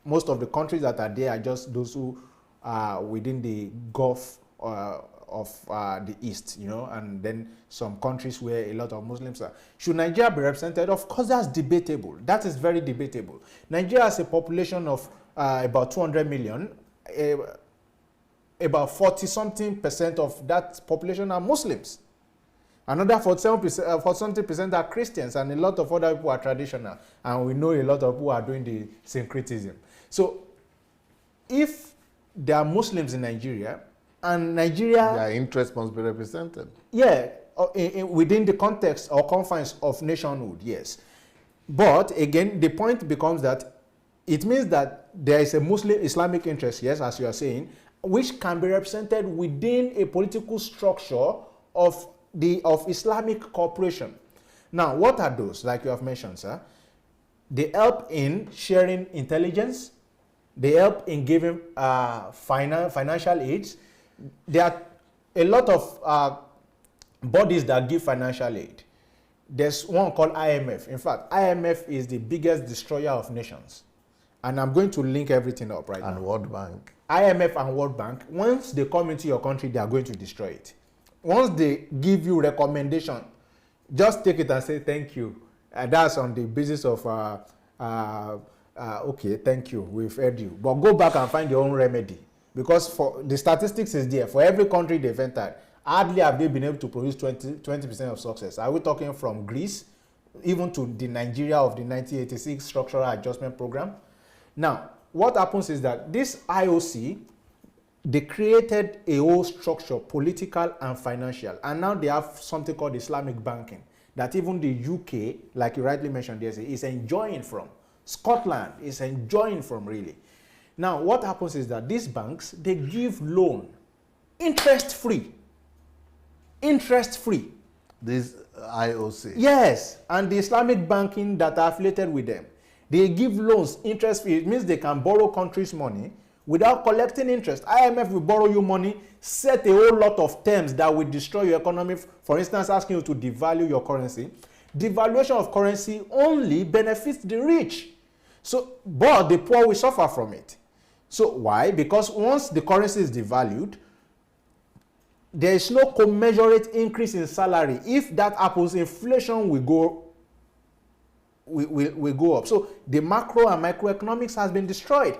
most of the countries that are there are just those who are within the Gulf of the East, you know, and then some countries where a lot of Muslims are. Should Nigeria be represented? Of course, that's debatable. That is very debatable. Nigeria has a population of about 200 million. About 40-something% of that population are Muslims. Another 40-something% are Christians, and a lot of other people are traditional. And we know a lot of people are doing the syncretism. So, if there are Muslims in Nigeria, and Nigeria... Their interests must be represented. Yeah, within the context or confines of nationhood, yes. But, again, the point becomes that it means that there is a Muslim Islamic interest, yes, as you are saying, which can be represented within a political structure of Islamic cooperation. Now, what are those, like you have mentioned, sir? They help in sharing intelligence. They help in giving financial aids. There are a lot of bodies that give financial aid. There's one called IMF. In fact, IMF is the biggest destroyer of nations. And I'm going to link everything up right now. And World Bank. IMF and World Bank, once they come into your country, they are going to destroy it. Once they give you recommendation, just take it and say thank you. That's on the basis of, okay, thank you, we've heard you. But go back and find your own remedy. Because for the statistics is there. For every country they've entered, hardly have they been able to produce 20% of success. Are we talking from Greece, even to the Nigeria of the 1986 Structural Adjustment Program? Now, what happens is that this IOC, they created a whole structure, political and financial, and now they have something called Islamic banking, that even the UK, like you rightly mentioned, DSA, is enjoying from. Scotland is enjoying from, really. Now, what happens is that these banks, they give loan, interest-free. Interest-free. This IOC. Yes, and the Islamic banking that are affiliated with them, they give loans interest-free. It means they can borrow countries' money without collecting interest. IMF will borrow you money, set a whole lot of terms that will destroy your economy. For instance, asking you to devalue your currency. Devaluation of currency only benefits the rich. So, but the poor will suffer from it. So why? Because once the currency is devalued, there is no commensurate increase in salary. If that happens, inflation will go up. So the macro and microeconomics has been destroyed.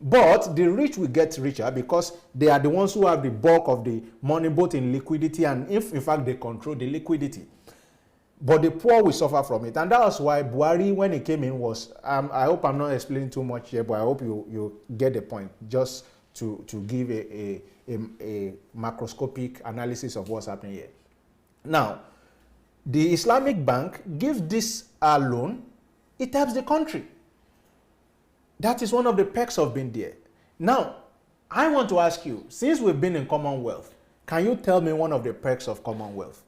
But the rich will get richer because they are the ones who have the bulk of the money, both in liquidity and if in fact they control the liquidity. But the poor will suffer from it. And that was why Buhari, when he came in, was, I hope I'm not explaining too much here, but I hope you get the point, just to give a macroscopic analysis of what's happening here. Now, the Islamic Bank gives this loan, it helps the country. That is one of the perks of being there. Now, I want to ask you, since we've been in Commonwealth, can you tell me one of the perks of Commonwealth?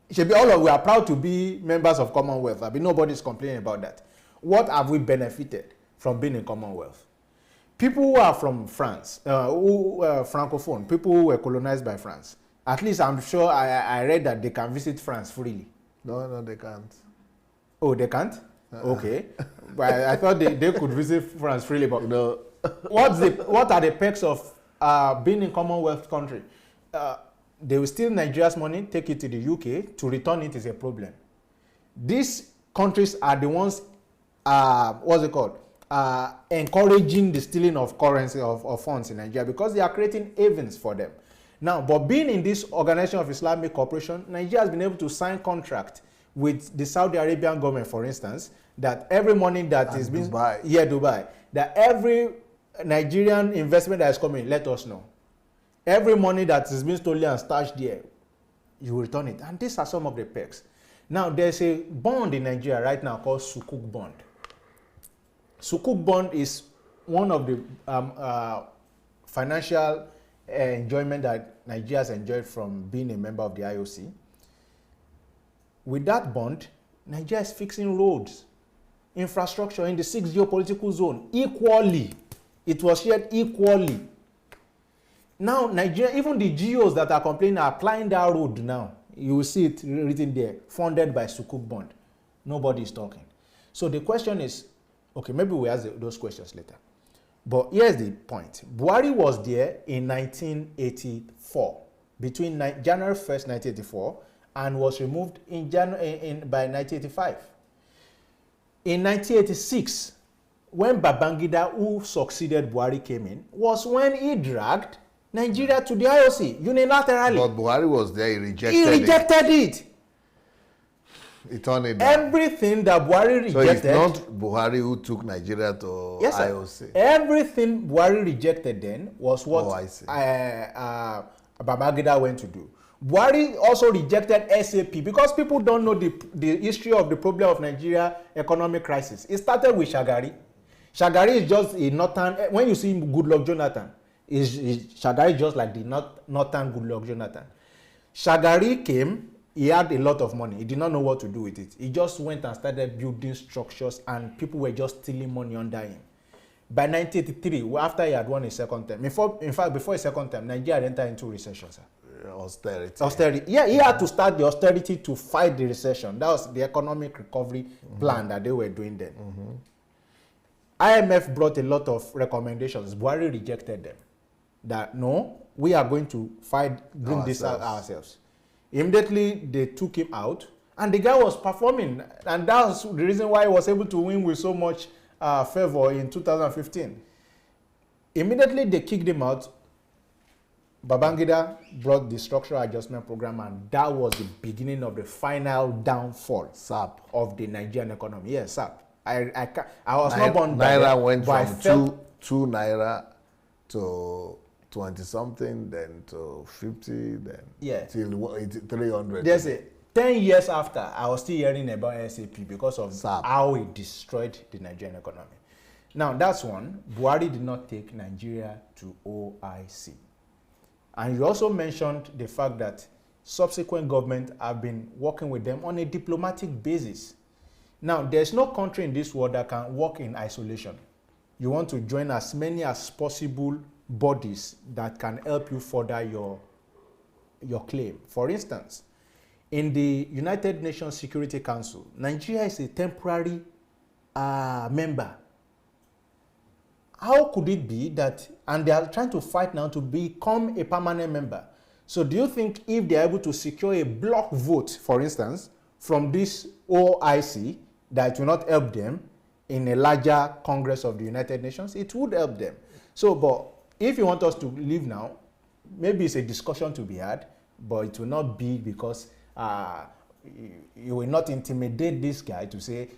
It should be all of we are proud to be members of Commonwealth. I mean, nobody's complaining about that. What have we benefited from being in Commonwealth? People who are from France, Francophone, people who were colonized by France, at least I'm sure I read that they can visit France freely. No, they can't. Oh, they can't? Okay. But I thought they could visit France freely. But No. what are the perks of being in Commonwealth country? They will steal Nigeria's money, take it to the UK. To return it is a problem. These countries are the ones, encouraging the stealing of currency, of funds in Nigeria, because they are creating havens for them. Now, but being in this Organization of Islamic Cooperation, Nigeria has been able to sign contract with the Saudi Arabian government, for instance, that every money that is being... Dubai. Yeah, Dubai. That every Nigerian investment that is coming, let us know. Every money that is being stolen and stashed there, you return it. And these are some of the perks. Now, there's a bond in Nigeria right now called Sukuk bond. Sukuk bond is one of the financial enjoyment that Nigeria has enjoyed from being a member of the IOC. With that bond, Nigeria is fixing roads, infrastructure in the 6 geopolitical zone equally. It was shared equally. Now, Nigeria, even the GOs that are complaining are applying that road now. You will see it written there, funded by Sukuk bond. Nobody is talking. So the question is, okay, maybe we ask those questions later. But here's the point. Buhari was there in 1984, between January 1st, 1984, and was removed by 1985. In 1986, when Babangida, who succeeded Buhari, came in, was when he dragged Nigeria to the IOC unilaterally. But Buhari was there, he rejected He rejected it. He turned it down. Everything that Buhari rejected. So it's not Buhari who took Nigeria to Yes, IOC. sir. Everything Buhari rejected then was what Babangida went to do. Buhari also rejected SAP because people don't know the history of the problem of Nigeria economic crisis. It started with Shagari. Shagari is just a northern. When you see Goodluck Jonathan, Shagari is just like the northern Goodluck Jonathan. Shagari came. He had a lot of money. He did not know what to do with it. He just went and started building structures, and people were just stealing money under him. By 1983, after he had won his second term, before his second term, Nigeria entered into recession, sir. Austerity. Yeah, he had to start the austerity to fight the recession. That was the economic recovery plan that they were doing then. IMF brought a lot of recommendations. Buhari rejected them. That no, we are going to bring this out ourselves. Immediately, they took him out, and the guy was performing, and that's the reason why he was able to win with so much favor in 2015. immediately they kicked him out. Babangida brought the structural adjustment program, and that was the beginning of the final downfall of the Nigerian economy. Yes, SAP. I was not born Naira went from two naira to 20 something, then to 50, then till 300. There's 10 years after, I was still hearing about SAP because of how it destroyed the Nigerian economy. Now, that's one. Buhari did not take Nigeria to OIC. And you also mentioned the fact that subsequent governments have been working with them on a diplomatic basis. Now, there's no country in this world that can work in isolation. You want to join as many as possible bodies that can help you further your claim. For instance, in the United Nations Security Council, Nigeria is a temporary member. How could it be that, and they are trying to fight now to become a permanent member? So do you think if they are able to secure a block vote, for instance, from this OIC, that will not help them in a larger Congress of the United Nations? It would help them. So, but if you want us to leave now, maybe it's a discussion to be had, but it will not be because you will not intimidate this guy to say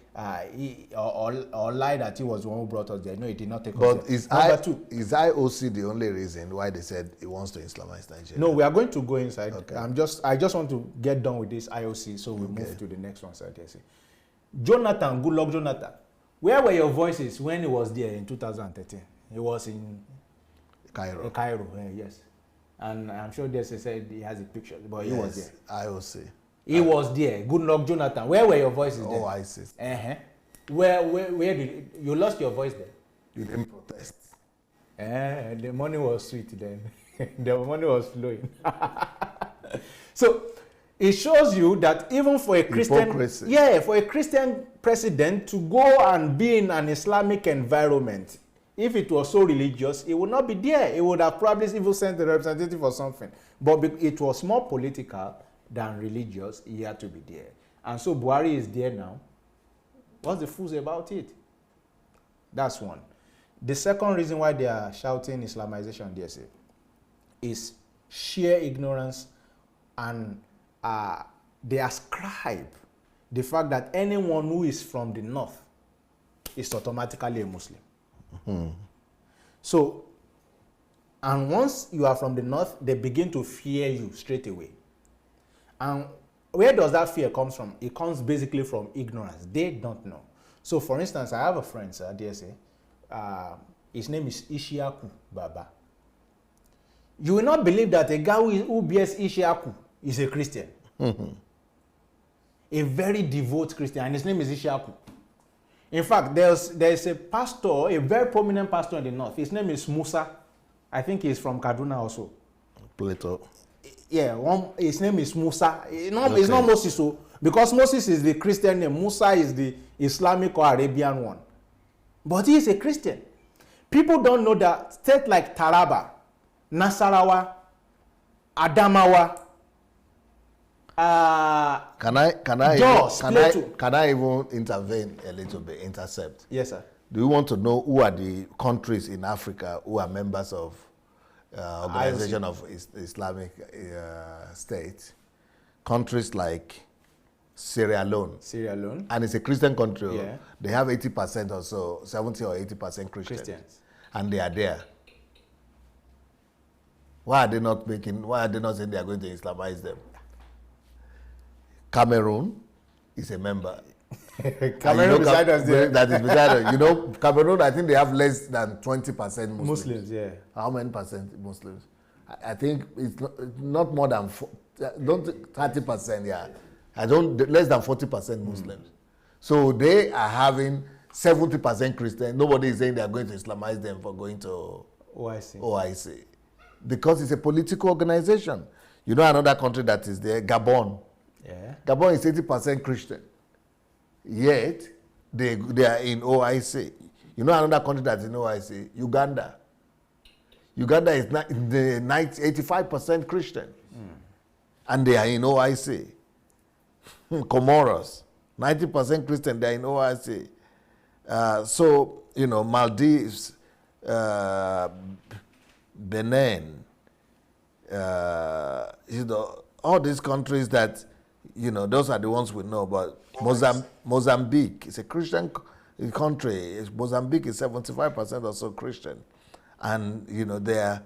or lie that he was the one who brought us there. No, he did not take us there. But is IOC the only reason why they said he wants to Islamize Nigeria? No, we are going to go inside. Okay. I just want to get done with this IOC, so we move to the next one, sir. Jonathan, good luck, Jonathan. Where were your voices when he was there in 2013? He was in Cairo. Cairo, yes. And I'm sure DSA said he has a picture, but he was there. IOC. He was there. Good luck, Jonathan. Where were your voices there? ISIS. Where did you lost your voice there? You didn't protest. The money was sweet then. The money was flowing. So it shows you that even for a Christian, for a Christian president to go and be in an Islamic environment, if it was so religious, it would not be there. It would have probably even sent a representative or something. But it was more political than religious. He had to be there. And so Buhari is there now. What's the fools about it? That's one. The second reason why they are shouting Islamization, DSA, is sheer ignorance, and they ascribe the fact that anyone who is from the north is automatically a Muslim. Mm-hmm. So, and once you are from the north, they begin to fear you straight away. And where does that fear come from? It comes basically from ignorance. They don't know. So, for instance, I have a friend, sir, DSA. His name is Ishiaku Baba. You will not believe that a guy who bears Ishiaku is a Christian. Mm-hmm. A very devout Christian, and his name is Ishiaku. In fact, there's a pastor, a very prominent pastor in the north. His name is Musa. I think he's from Kaduna also. Plato. Yeah, his name is Musa. It's not Moses, so, because Moses is the Christian name. Musa is the Islamic or Arabian one. But he is a Christian. People don't know that states like Taraba, Nasarawa, Adamawa, can I even intervene a little bit, intercept? Yes, sir. Do you want to know who are the countries in Africa who are members of Organization of Islamic State? Countries like Sierra Leone. And it's a Christian country. Yeah. They have 80% or so, 70 or 80% Christians. And they are there. Why are they not saying they are going to Islamize them? Cameroon is a member. Cameroon beside us there. That is beside us. You know, Cameroon, I think they have less than 20% Muslims, yeah. How many percent Muslims? I think it's not more than 30%, yeah. Less than 40% Muslims. So they are having 70% Christian. Nobody is saying they are going to Islamize them for going to OIC. Because it's a political organization. You know another country that is there, Gabon. Yeah. Gabon is 80% Christian. Yet, they are in OIC. You know another country that's in OIC? Uganda. Uganda is 85% Christian. And they are in OIC. Comoros, 90% Christian, they are in OIC. So, you know, Maldives, Benin, all these countries that, those are the ones we know. But Mozambique is a Christian country. Mozambique is 75% or so Christian, and they are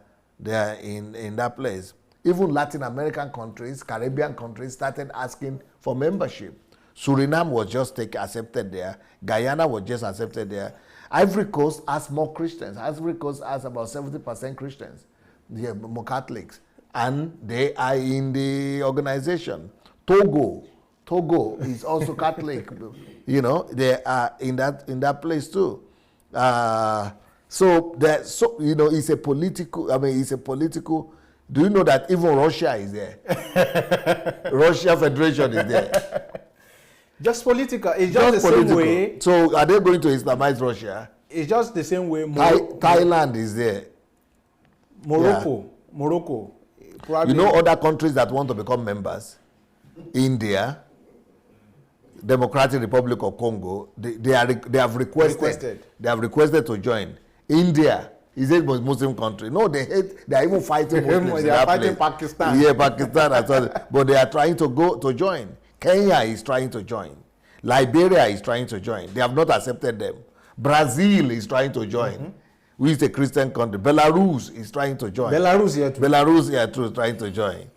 in that place. Even Latin American countries, Caribbean countries started asking for membership. Suriname was just accepted there. Guyana was just accepted there. Ivory Coast has more Christians. Ivory Coast has about 70% Christians. They are more Catholics. And they are in the organization. Togo is also Catholic. They are in that place too. It's a political. Do you know that even Russia is there? Russia Federation is there. Just political. It's just the political. Same way. So are they going to Islamize Russia? It's just the same way. Thailand is there. Morocco. Probably. Other countries that want to become members? India, Democratic Republic of Congo. They have requested. They have requested to join. India is a Muslim country. No, they hate. They are even fighting Muslims. They are fighting Pakistan. Yeah, Pakistan as well. But they are trying to join. Kenya is trying to join. Liberia is trying to join. They have not accepted them. Brazil is trying to join. We is a Christian country. Belarus is trying to join. Belarus here too is trying to join.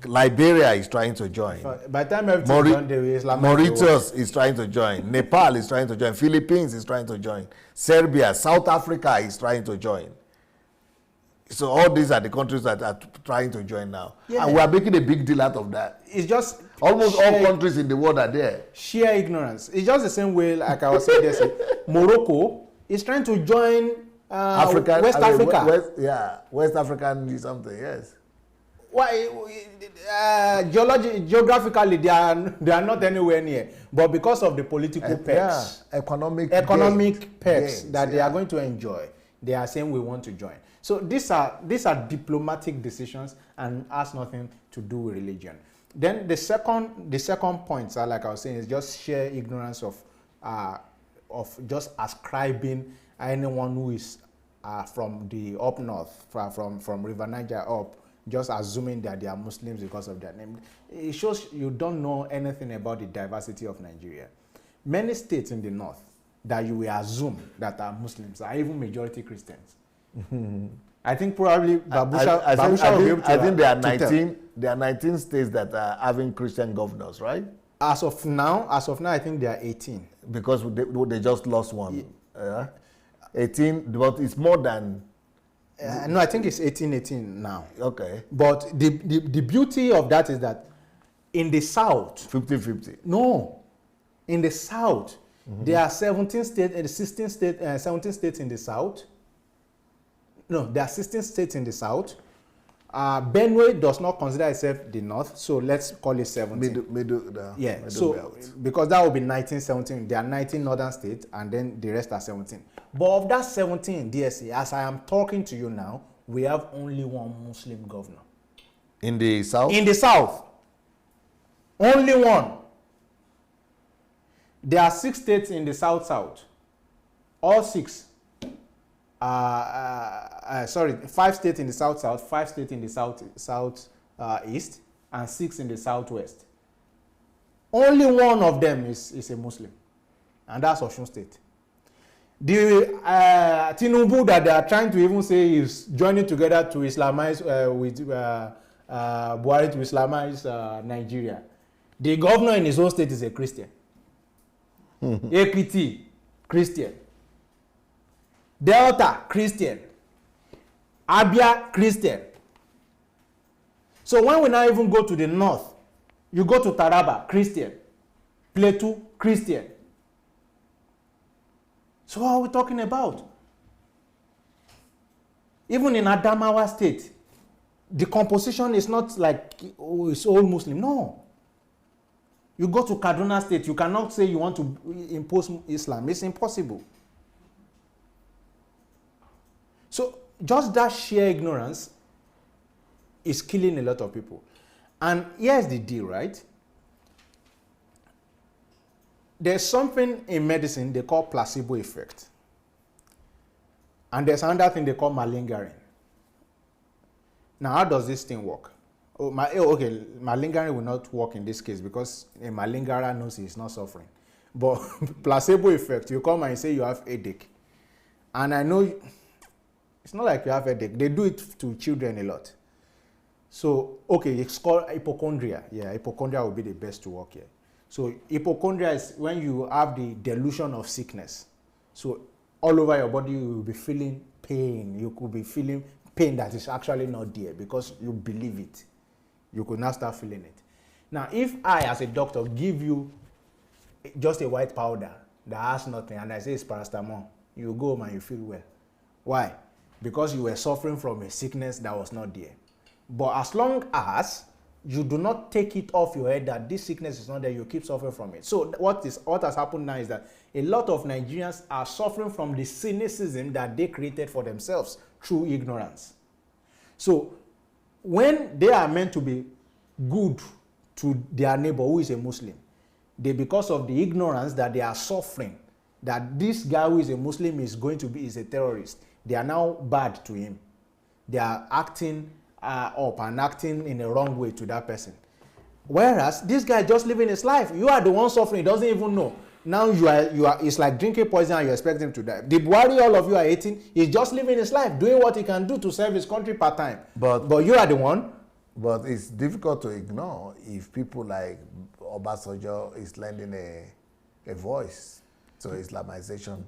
Liberia is trying to join. By the time everything is done, there is Mauritius is trying to join. Nepal is trying to join. Philippines is trying to join. Serbia, South Africa is trying to join. So all these are the countries that are trying to join now. Yeah. And we are making a big deal out of that. It's just almost all countries in the world are there. Sheer ignorance. It's just the same way, like I was saying yesterday. Morocco is trying to join West Africa. West African something, yes. Why? Geographically, they are not anywhere near. But because of the political perks, economic perks that they are going to enjoy, they are saying we want to join. So these are diplomatic decisions and has nothing to do with religion. Then the second point, like I was saying, is just sheer ignorance of just ascribing anyone who is from the up north, from River Niger up, just assuming that they are Muslims because of their name. It shows you don't know anything about the diversity of Nigeria. Many states in the north that you will assume that are Muslims are even majority Christians. I think probably Babusha will be able to. I think there are 19. There are 19 states that are having Christian governors, right? As of now, I think there are 18. Because they just lost one. 18, but it's more than. No, I think it's 18 now. Okay. But the beauty of that is that in the south. 50-50. No, in the south, there are 17 states and 16 states, 17 states in the south. No, there are 16 states in the south. Benue does not consider itself the north, so let's call it 17. Middle because that would be 19, 17. There are 19 northern states, and then the rest are 17. But of that 17 DSA, as I am talking to you now, we have only one Muslim governor. In the south? In the south. Only one. There are 6 states in the south. All 6. 5 states in the south, 5 states in the southeast, and 6 in the southwest. Only one of them is a Muslim, and that's Osun State. The Tinubu that they are trying to even say is joining together to Islamize with Buhari to Islamize Nigeria. The governor in his own state is a Christian. APT, Christian. Delta, Christian. Abia, Christian. So when we now even go to the north, you go to Taraba, Christian. Plateau, Christian. So what are we talking about? Even in Adamawa State, the composition is not like, oh, it's all Muslim. No. You go to Kaduna State, you cannot say you want to impose Islam. It's impossible. So just that sheer ignorance is killing a lot of people. And here's the deal, right? There's something in medicine they call placebo effect. And there's another thing they call malingering. Now, how does this thing work? Okay, malingering will not work in this case because a malingerer knows he's not suffering. But placebo effect, you come and say you have headache. And I know it's not like you have headache. They do it to children a lot. So, okay, it's called hypochondria. Yeah, hypochondria would be the best to work here. So, hypochondria is when you have the delusion of sickness. So, all over your body, you will be feeling pain. You could be feeling pain that is actually not there because you believe it. You could now start feeling it. Now, if I, as a doctor, give you just a white powder that has nothing, and I say it's paracetamol, you go home and you feel well. Why? Because you were suffering from a sickness that was not there. But as long as you do not take it off your head that this sickness is not there, you keep suffering from it. So what has happened now is that a lot of Nigerians are suffering from the cynicism that they created for themselves through ignorance. So when they are meant to be good to their neighbor who is a Muslim, because of the ignorance that they are suffering, that this guy who is a Muslim is a terrorist, they are now bad to him. They are acting up and acting in a wrong way to that person. Whereas this guy just living his life. You are the one suffering, he doesn't even know. Now you are it's like drinking poison and you expect him to die. The Buhari all of you are hating, he's just living his life, doing what he can do to serve his country part-time. But you are the one. But it's difficult to ignore if people like Obasanjo is lending a voice to Islamization.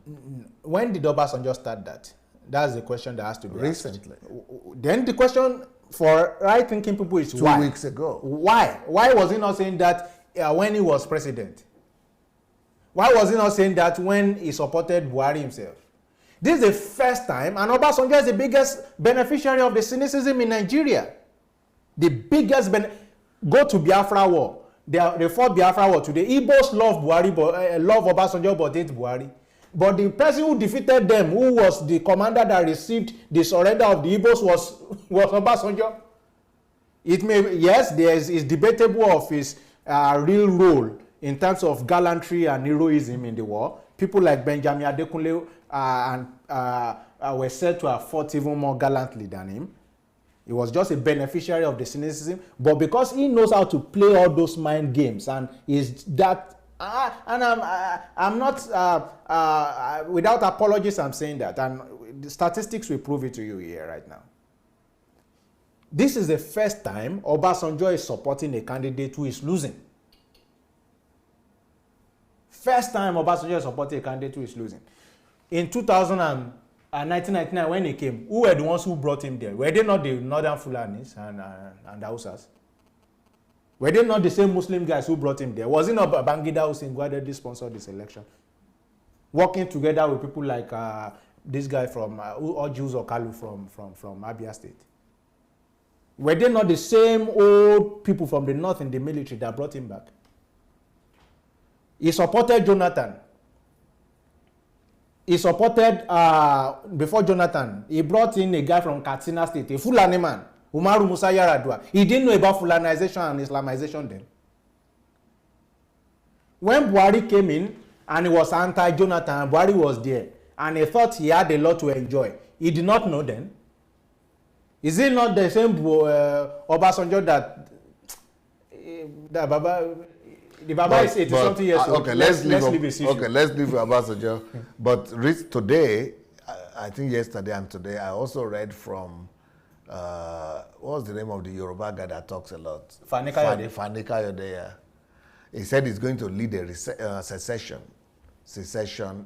When did Obasanjo start that? That's the question that has to be recently asked. Then the question for right-thinking people is 2 weeks ago. Why? Why was he not saying that when he was president? Why was he not saying that when he supported Buhari himself? This is the first time, and Obasanjo is the biggest beneficiary of the cynicism in Nigeria. The biggest go to Biafra war. They fought Biafra war today. Igbos love Buhari, but love Obasanjo, but hate Buhari. But the person who defeated them, who was the commander that received the surrender of the Igbos, was Obasanjo. It's debatable of his real role in terms of gallantry and heroism in the war. People like Benjamin Adekunle were said to have fought even more gallantly than him. He was just a beneficiary of the cynicism, but because he knows how to play all those mind games, and is that. And I'm not, without apologies, I'm saying that, and the statistics will prove it to you here right now. This is the first time Obasanjo is supporting a candidate who is losing. First time Obasanjo is supporting a candidate who is losing. In 1999, when he came, who were the ones who brought him there? Were they not the Northern Fulanis and Hausas? Were they not the same Muslim guys who brought him there? Was it not Babangida Hussein who sponsored this election? Working together with people like this guy from Ojus or Kalu from Abia State. Were they not the same old people from the north in the military that brought him back? He supported Jonathan. He supported, before Jonathan, he brought in a guy from Katsina State, a Fulani man. Umaru Musa Yaradua. He didn't know about Fulanization and Islamization then. When Buhari came in and he was anti-Jonathan, Buhari was there, and he thought he had a lot to enjoy. He did not know then. Is it not the same Obasanjo that the Baba is 80-something years old? Okay, let's leave this issue. Okay, let's leave Obasanjo. But today, I think yesterday and today, I also read from what was the name of the Yoruba guy that talks a lot? Fani Kayode. Yeah. He said he's going to lead a secession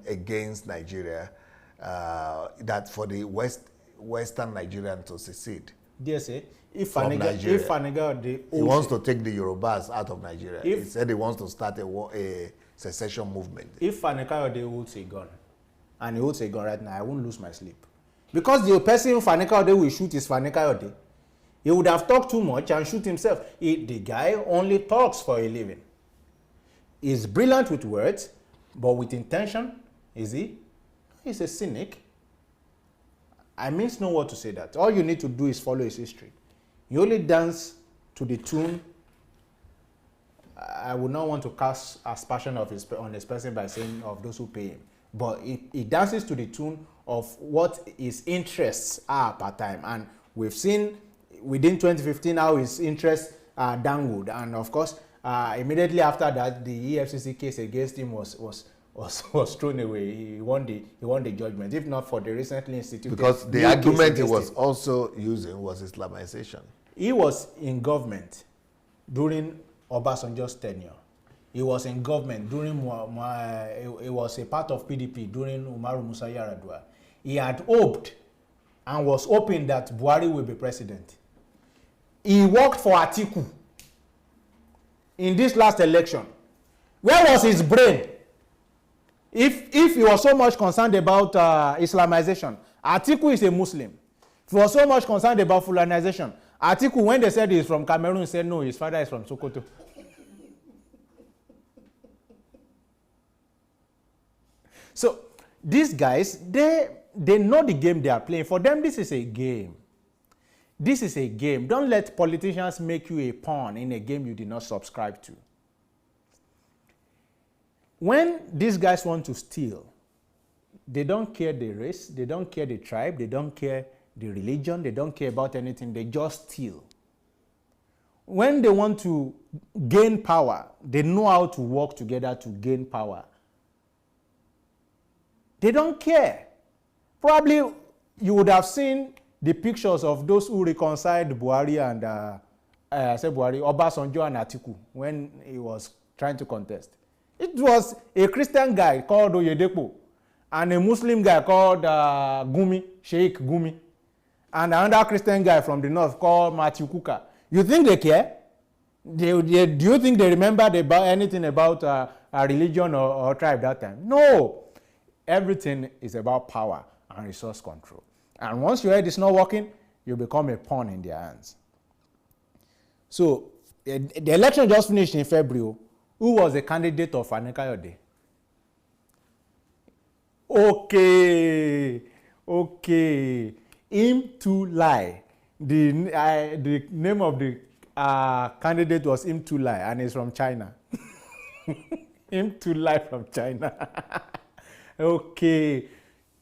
against Nigeria, that for the Western Nigerian to secede. DSA, if Fani Kayode, he wants to take the Yorubas out of Nigeria. He said he wants to start a secession movement. If Fani Kayode holds a gun, and he holds a gun right now, I won't lose my sleep. Because the person Fani Kayode will shoot is Fani Kayode. He would have talked too much and shoot himself. The guy only talks for a living. He's brilliant with words, but with intention, is he? He's a cynic. I means no word to say that. All you need to do is follow his history. You only dance to the tune I would not want to cast aspersion on his person by saying of those who pay him. But he dances to the tune of what his interests are per time. And we've seen within 2015 how his interests are dangled. And of course, immediately after that, the EFCC case against him was thrown away. He won the judgment, if not for the recently instituted. Because the argument he was also using was Islamization. He was in government during Obasanjo's tenure. He was in government during he was a part of PDP during Umaru Musa Yar'Adua. He had hoped and was hoping that Buhari will be president. He worked for Atiku in this last election. Where was his brain? If he was so much concerned about Islamization, Atiku is a Muslim. If he was so much concerned about Fulanization, Atiku, when they said he's from Cameroon, said no, his father is from Sokoto. So these guys, they know the game they are playing. For them, this is a game. This is a game. Don't let politicians make you a pawn in a game you did not subscribe to. When these guys want to steal, they don't care the race, they don't care the tribe, they don't care the religion, they don't care about anything, they just steal. When they want to gain power, they know how to work together to gain power. They don't care. Probably you would have seen the pictures of those who reconciled Buhari and Obasanjo and Atiku when he was trying to contest. It was a Christian guy called Oyedepo and a Muslim guy called Gumi, Sheikh Gumi, and another Christian guy from the north called Matthew Kuka. You think they care? Do you think they remembered about anything about a religion or tribe that time? No. Everything is about power and resource control. And once your head is not working, you become a pawn in their hands. So the election just finished in February. Who was the candidate of Anikayode? Okay. Him to lie. The name of the candidate was Him to lie, and he's from China. Him to lie from China. Okay.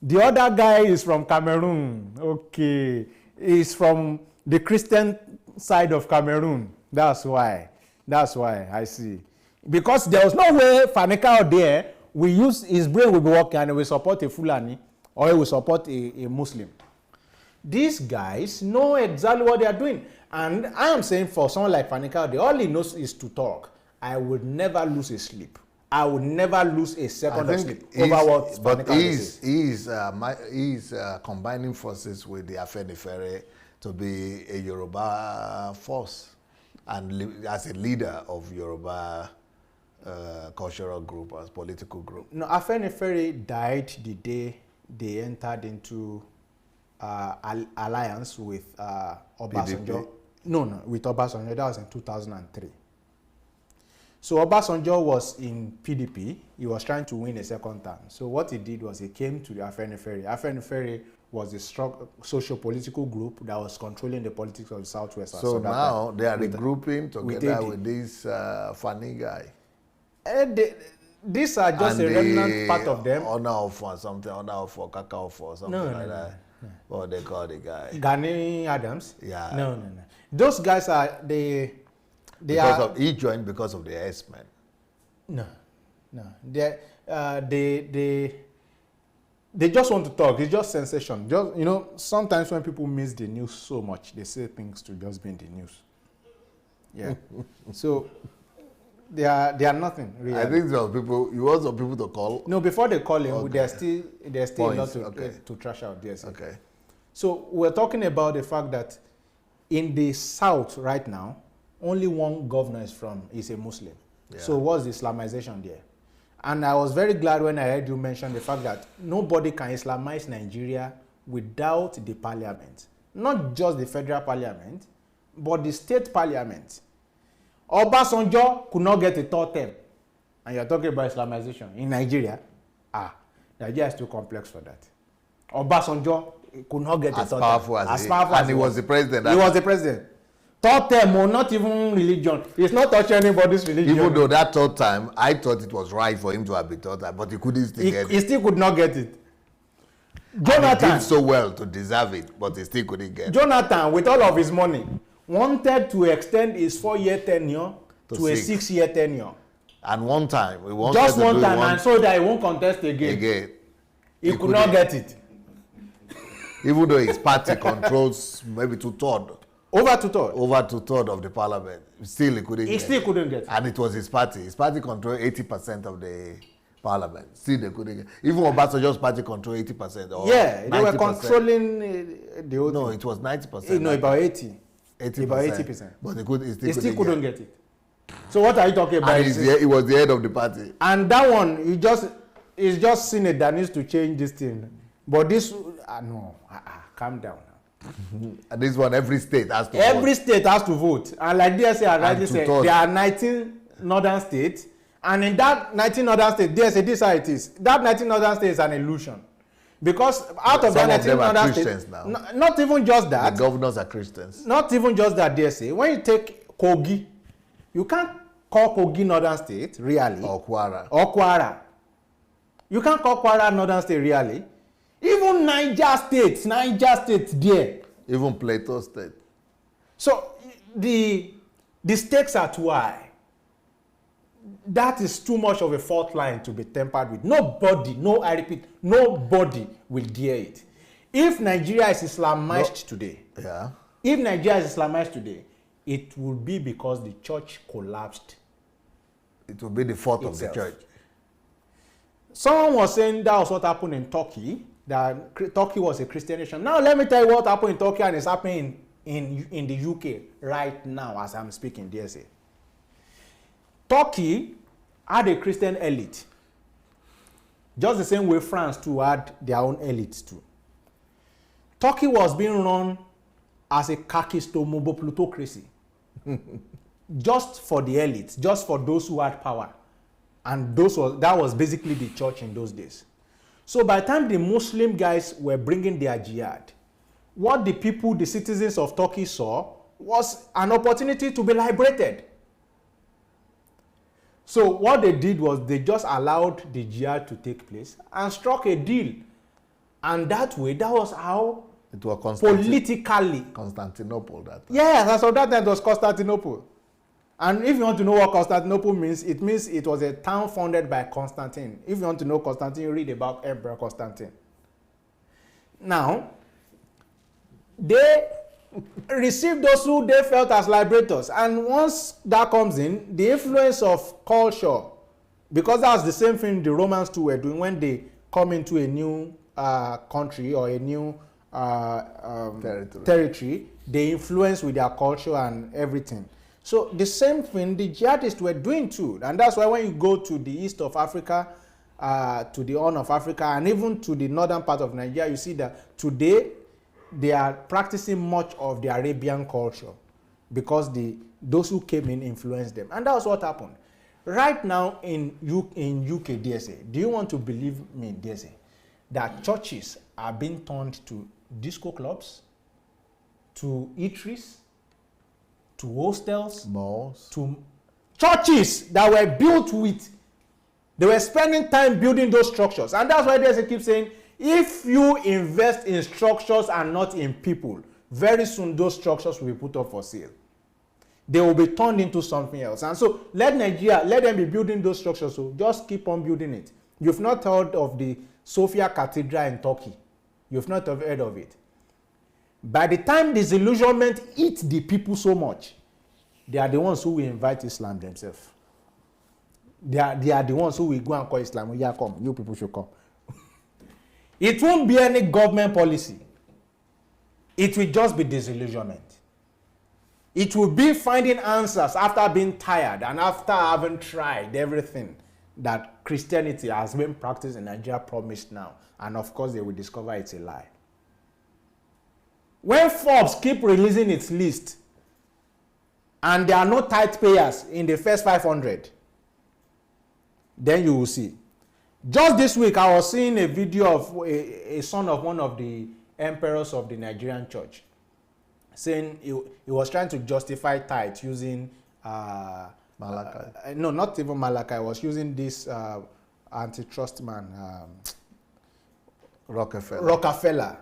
The other guy is from Cameroon. Okay. He's from the Christian side of Cameroon. That's why I see. Because there was no way Fanika out there will use his brain will be working and he will support a Fulani or he will support a Muslim. These guys know exactly what they are doing. And I am saying for someone like Fanika, all he knows is to talk. I would never lose a sleep. I would never lose a second of sleep over what but he's combining forces with the Afenifere to be a Yoruba force and as a leader of Yoruba cultural group, as political group. No, Afenifere died the day they entered into alliance with Obasanjo. PDP. No, with Obasanjo. That was in 2003. So Obasanjo was in PDP. He was trying to win a second term. So what he did was he came to the Afenifere. Afenifere was a strong socio-political group that was controlling the politics of the Southwest. So now they are regrouping together with this funny guy. These are just a remnant part of them. Honor of or something, honor of or Kakao or something like that. No. What they call the guy? Gani Adams? Yeah. No. Those guys are he joined because of the herdsmen. No. They just want to talk. It's just sensation. Just sometimes when people miss the news so much, they say things to just be in the news. Yeah. So they are nothing really. I think there are people. You want some people to call. No, before they call him, okay. there's still a lot to trash out. Yes. Okay. So we're talking about the fact that in the South right now, only one governor is a Muslim. Yeah. So what's the Islamization there? And I was very glad when I heard you mention the fact that nobody can Islamize Nigeria without the parliament. Not just the federal parliament, but the state parliament. Obasanjo could not get a third term. And you're talking about Islamization in Nigeria. Nigeria is too complex for that. Obasanjo could not get a third term. As powerful as he was the president. He was the president. Third term, or not even religion. It's not touching anybody's religion. Even though that third time, I thought it was right for him to have been third time, but he couldn't still get it. He still could not get it. Jonathan, and he did so well to deserve it, but he still couldn't get it. Jonathan, with all of his money, wanted to extend his 4-year tenure to a 6-year tenure. And one time, we wanted just to one do time, one and so that he won't contest again. He could not get it. Even though his party controls maybe 2/3. Over 2/3. Over 2/3 of the parliament. Still he couldn't get it. Still couldn't get it. And it was his party. His party controlled 80% of the parliament. Still they couldn't get it. Even Obasanjo's party controlled 80%. Or yeah, 90%. They were controlling the whole No, thing. it was 90%. No, about 80. 80%. About 80%. But he still couldn't get it. So what are you talking about? And he was the head of the party. And that one, it's just Senate that needs to change this thing. But this, calm down now. And this one, every state has to vote. Every state has to vote. And like DSA rightly said, there are 19 northern states. And in that 19 northern states, DSA, this is how it is. That 19 northern states is an illusion. Because out of that 19 northern states, not even just that. The governors are Christians. Not even just that, DSA. When you take Kogi, you can't call Kogi northern state, really. Or Kwara. You can't call Kwara northern state, really. Even Niger State there. Even Plateau State. So the stakes are too high. That is too much of a fault line to be tempered with. I repeat, nobody will dare it. If Nigeria is Islamized today, if Nigeria is Islamized today, it will be because the church collapsed. It will be the fault of the church. Someone was saying that was what happened in Turkey, that Turkey was a Christian nation. Now let me tell you what happened in Turkey and is happening in the UK right now as I'm speaking, DSA. Turkey had a Christian elite. Just the same way France too had their own elites too. Turkey was being run as a kakistomobo plutocracy. Just for the elites, just for those who had power. And that was basically the church in those days. So by the time the Muslim guys were bringing their jihad, what the people, the citizens of Turkey saw was an opportunity to be liberated. So what they did was they just allowed the jihad to take place and struck a deal. And that way, that was how it was politically. Constantinople that time. Yes, as of that time it was Constantinople. And if you want to know what Constantinople means it was a town founded by Constantine. If you want to know Constantine, you read about Emperor Constantine. Now, they received those who they felt as liberators. And once that comes in, the influence of culture, because that's the same thing the Romans too were doing when they come into a new country or a new territory, they influence with their culture and everything. So the same thing the jihadists were doing too. And that's why when you go to the east of Africa, to the Horn of Africa, and even to the northern part of Nigeria, you see that today they are practicing much of the Arabian culture because those who came in influenced them. And that was what happened. Right now in UK DSA, do you want to believe me, DSA, that churches are being turned to disco clubs, to eateries, to hostels, malls, to churches that were built with, they were spending time building those structures. And that's why DSA keeps saying, if you invest in structures and not in people, very soon those structures will be put up for sale. They will be turned into something else. And so let them be building those structures. So just keep on building it. You've not heard of the Sophia Cathedral in Turkey. You've not heard of it. By the time disillusionment eats the people so much, they are the ones who will invite Islam themselves. They are the ones who will go and call Islam. Yeah, come. You people should come. It won't be any government policy. It will just be disillusionment. It will be finding answers after being tired and after having tried everything that Christianity has been practiced in Nigeria promised now. And of course, they will discover it's a lie. When Forbes keep releasing its list and there are no tithe payers in the first 500, then you will see. Just this week, I was seeing a video of a son of one of the emperors of the Nigerian church saying he was trying to justify tithe using Malachi. no, not even Malachi. I was using this antitrust man, Rockefeller.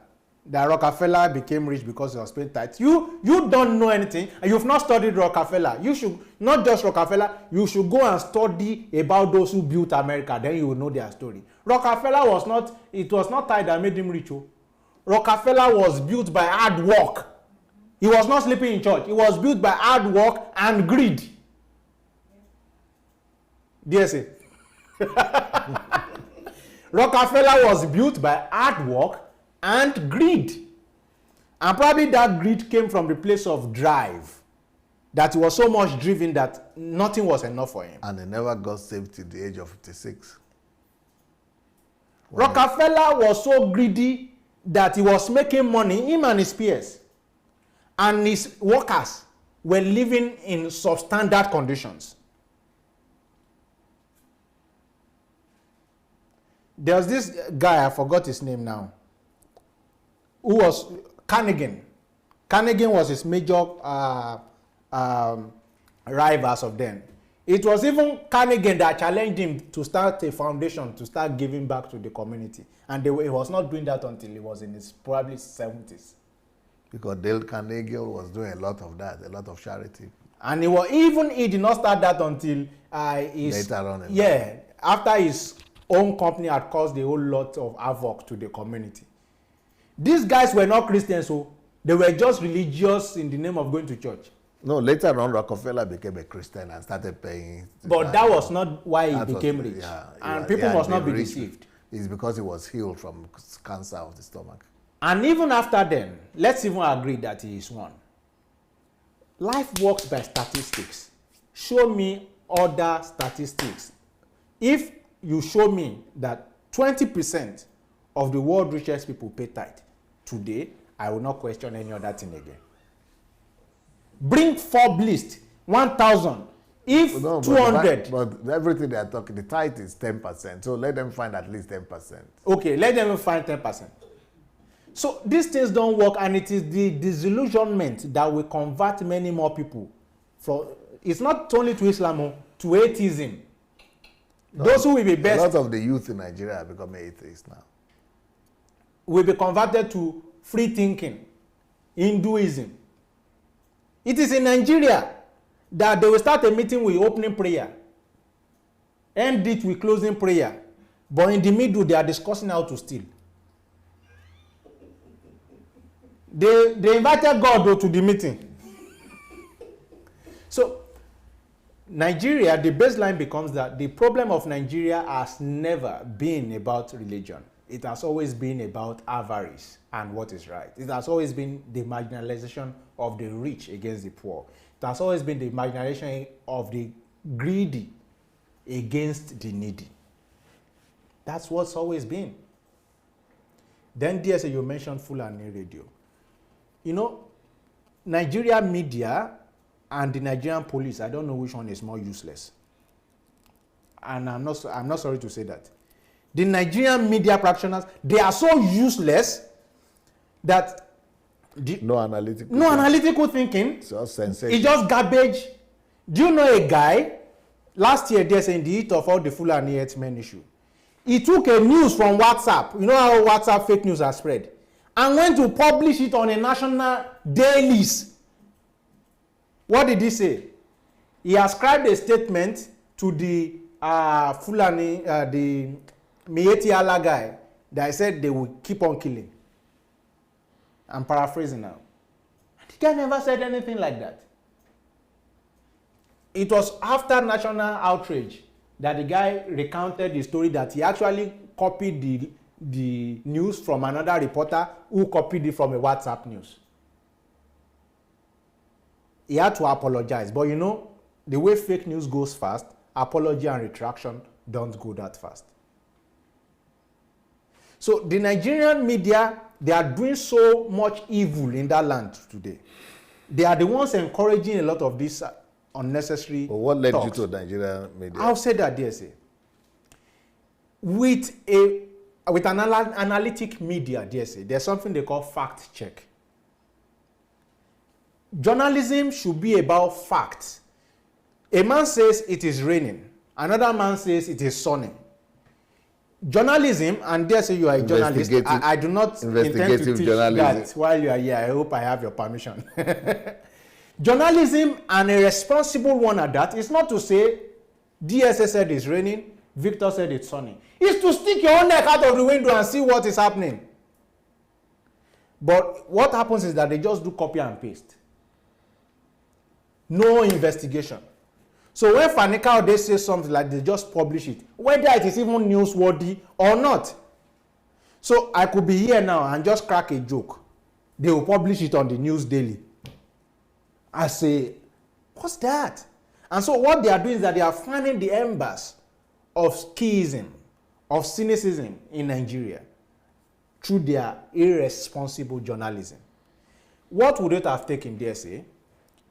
That Rockefeller became rich because he was paying tithe. You don't know anything, and you've not studied Rockefeller. You should not just Rockefeller. You should go and study about those who built America. Then you will know their story. Rockefeller was not. It was not tithe that made him rich. Oh. Rockefeller was built by hard work. He was not sleeping in church. He was built by hard work and greed. DSA. Rockefeller was built by hard work and greed. And probably that greed came from the place of drive. That he was so much driven that nothing was enough for him. And he never got saved till the age of 56. Rockefeller was so greedy that he was making money, him and his peers. And his workers were living in substandard conditions. There was this guy, I forgot his name now, who was Carnegie. Carnegie was his major rivals of them. It was even Carnegie that challenged him to start a foundation to start giving back to the community. And he was not doing that until he was in his probably 70s. Because Dale Carnegie was doing a lot of that, a lot of charity. And he did not start that until later on. After his own company had caused a whole lot of havoc to the community. These guys were not Christians, so they were just religious in the name of going to church. No, later on, Rockefeller became a Christian and started paying. But that was not why he became rich. And people must not be deceived. It's because he was healed from cancer of the stomach. And even after then, let's even agree that he is one. Life works by statistics. Show me other statistics. If you show me that 20% of the world's richest people pay tithe today, I will not question any other thing again. Bring Forbes list, 1,000. If no, 200. But everything they are talking, the tithe is 10%. So let them find at least 10%. Okay, let them find 10%. So these things don't work, and it is the disillusionment that will convert many more people from. It's not only to Islam, to atheism. No, those who will be best. A lot of the youth in Nigeria are becoming atheists now. Will be converted to free thinking, Hinduism. It is in Nigeria that they will start a meeting with opening prayer, end it with closing prayer, but in the middle they are discussing how to steal. They invited God to the meeting. So Nigeria, the baseline becomes that the problem of Nigeria has never been about religion. It has always been about avarice and what is right. It has always been the marginalization of the rich against the poor. It has always been the marginalization of the greedy against the needy. That's what's always been. Then DSA, you mentioned Fulani radio. You know, Nigeria media and the Nigerian police, I don't know which one is more useless. And I'm not sorry to say that. The Nigerian media practitioners, they are so useless that no analytical thinking. It's just sensation. It's just garbage. Do you know a guy last year there's in the heat of all the Fulani herdsmen issue? He took a news from WhatsApp. You know how WhatsApp fake news are spread, and went to publish it on a national dailies. What did he say? He ascribed a statement to the Fulani, the Mieti Allah guy, that said they will keep on killing. I'm paraphrasing now. The guy never said anything like that. It was after national outrage that the guy recounted the story that he actually copied the news from another reporter who copied it from a WhatsApp news. He had to apologize. But you know, the way fake news goes fast, apology and retraction don't go that fast. So the Nigerian media, they are doing so much evil in that land today. They are the ones encouraging a lot of this unnecessary But what led talks. you to Nigerian media? I'll say that, DSA. With an analytic media, DSA, there's something they call fact check. Journalism should be about facts. A man says it is raining. Another man says it is sunny. Journalism, and dare say you are a journalist, I do not intend to teach that while you are here. I hope I have your permission. Journalism, and a responsible one at that, is not to say DSA said it's raining, Victor said it's sunny. It's to stick your own neck out of the window and see what is happening. But what happens is that they just do copy and paste. No investigation. So when Fanika, they say something like, they just publish it, whether it is even newsworthy or not. So I could be here now and just crack a joke. They will publish it on the news daily. I say, what's that? And so what they are doing is that they are fanning the embers of schism, of cynicism in Nigeria through their irresponsible journalism. What would it have taken DSA?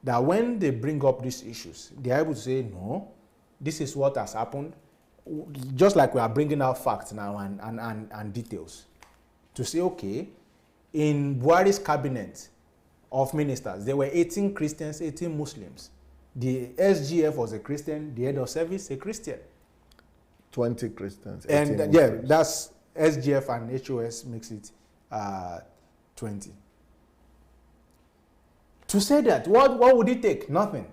That when they bring up these issues, they are able to say, no, this is what has happened. Just like we are bringing out facts now and details. To say, okay, in Buhari's cabinet of ministers, there were 18 Christians, 18 Muslims. The SGF was a Christian, the head of service, a Christian. 20 Christians. And yeah, that's SGF and HOS makes it 20. To say that, what would it take? Nothing.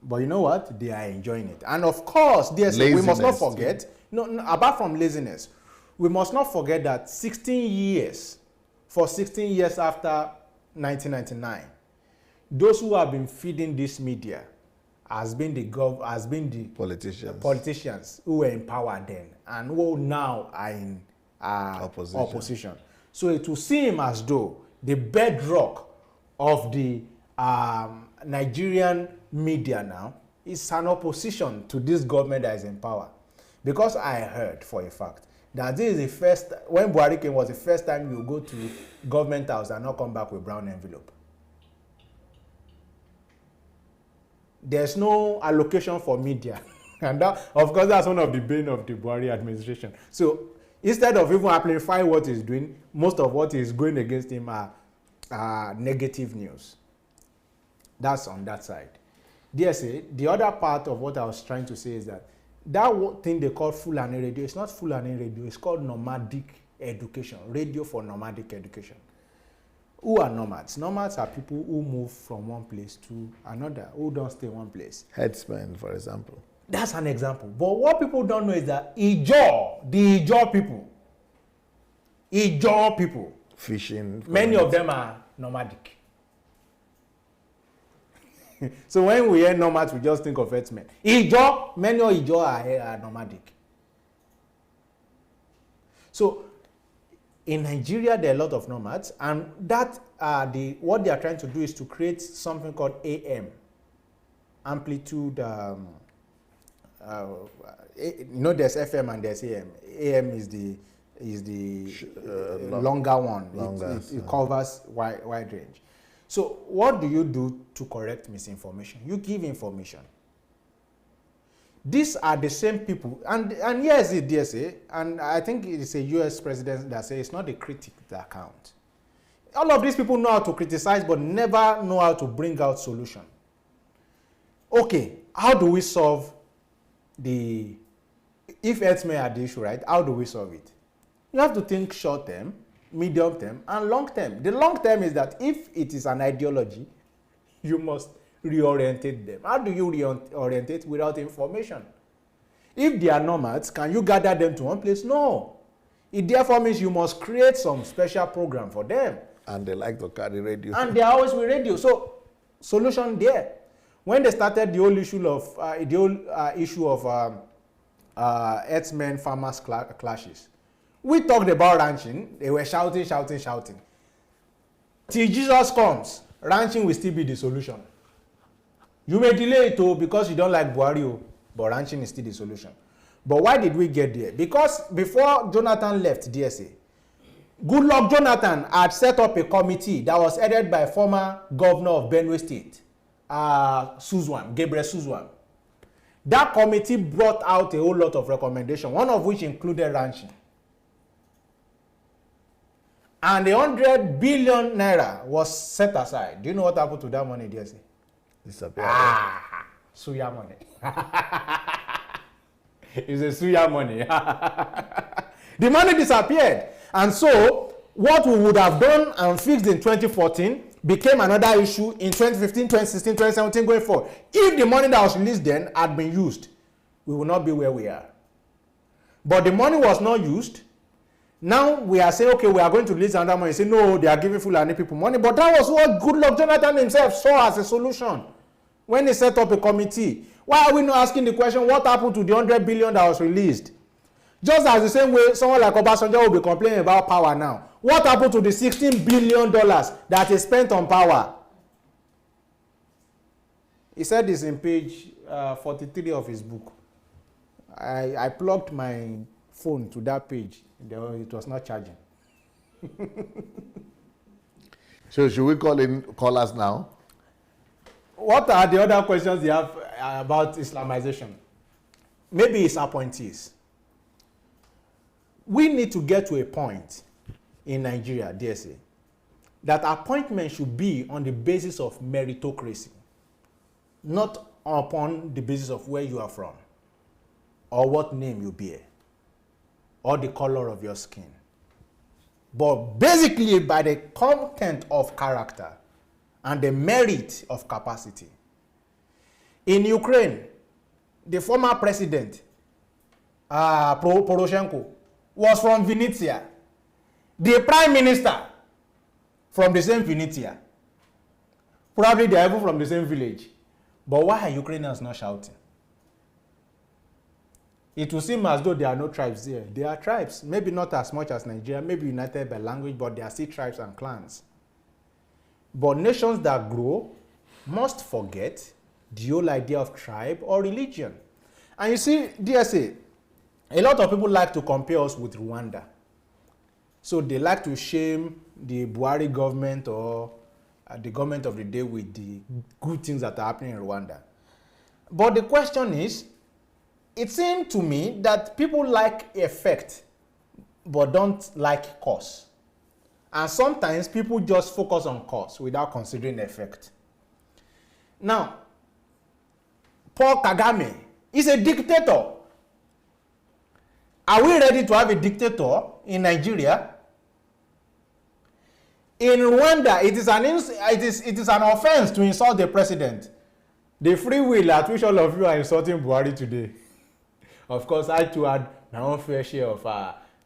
But you know what? They are enjoying it. And of course, we must not forget, no, apart from laziness, we must not forget that 16 years after 1999, those who have been feeding this media has been the politicians who were in power then and who now are in opposition. So it will seem as though the bedrock of the Nigerian media now is an opposition to this government that is in power. Because I heard for a fact that this is the first, when Buhari came, was the first time you go to government house and not come back with brown envelope. There's no allocation for media. And that, of course, that's one of the bane of the Buhari administration. So instead of even amplifying what he's doing, most of what is going against him are negative news. That's on that side. DSA, the other part of what I was trying to say is that thing they call Fulani radio, it's not Fulani radio, it's called nomadic education, radio for nomadic education. Who are nomads? Nomads are people who move from one place to another, who don't stay in one place. Herdsmen, for example. That's an example. But what people don't know is that the Ijaw people, fishing. Many of them are nomadic. So when we hear nomads, we just think of herdsmen. Many of Ijaw are nomadic. So in Nigeria, there are a lot of nomads, and that what they are trying to do is to create something called AM, amplitude. There's FM and there's AM. AM is the longer one. It covers wide range. So what do you do to correct misinformation? You give information. These are the same people, and yes, the DSA, and I think it is a US president that says it's not the critic that counts. All of these people know how to criticize, but never know how to bring out solution. Okay, how do we solve if herdsmen are the issue, right? How do we solve it? You have to think short term, medium term, and long term. The long term is that if it is an ideology, you must reorientate them. How do you reorientate without information? If they are nomads, can you gather them to one place? No. It therefore means you must create some special program for them. And they like to carry radio. And they are always with radio. So, solution there. When they started the whole issue of herdsmen farmers clashes, we talked about ranching. They were shouting. Till Jesus comes, ranching will still be the solution. You may delay it because you don't like Buhari, but ranching is still the solution. But why did we get there? Because before Jonathan left DSA, Goodluck Jonathan had set up a committee that was headed by former governor of Benue State, Gabriel Suswan. That committee brought out a whole lot of recommendations, one of which included ranching. And the 100 billion naira was set aside. Do you know what happened to that money, DSA? Disappeared. Suya money. It's a suya money. The money disappeared. And so, what we would have done and fixed in 2014 became another issue in 2015, 2016, 2017, going forward. If the money that was released then had been used, we would not be where we are. But the money was not used. Now we are saying, okay, we are going to release another money. Say, no, they are giving Fulani people money. But that was what Goodluck Jonathan himself saw as a solution when he set up a committee. Why are we not asking the question, what happened to the 100 billion that was released? Just as the same way someone like Obasanjo will be complaining about power now. What happened to the $16 billion that is spent on power? He said this in page 43 of his book. I plugged my phone to that page. It was not charging. So should we call in callers now? What are the other questions you have about Islamization? Maybe it's appointees. We need to get to a point in Nigeria, DSA, that appointment should be on the basis of meritocracy, not upon the basis of where you are from, or what name you bear, or the color of your skin, but basically by the content of character and the merit of capacity. In Ukraine, the former president, Poroshenko, was from Vinnytsia. The prime minister from the same Vinnytsia. Probably they are even from the same village. But why are Ukrainians not shouting? It will seem as though there are no tribes there. There are tribes, maybe not as much as Nigeria, maybe united by language, but there are still tribes and clans. But nations that grow must forget the whole idea of tribe or religion. And you see, DSA, a lot of people like to compare us with Rwanda. So they like to shame the Buhari government or the government of the day with the good things that are happening in Rwanda. But the question is, it seemed to me that people like effect, but don't like cause. And sometimes people just focus on cause without considering effect. Now, Paul Kagame is a dictator. Are we ready to have a dictator in Nigeria? In Rwanda, it is an offense to insult the president. The free will at which all of you are insulting Buhari today. Of course, I too had my own fair share of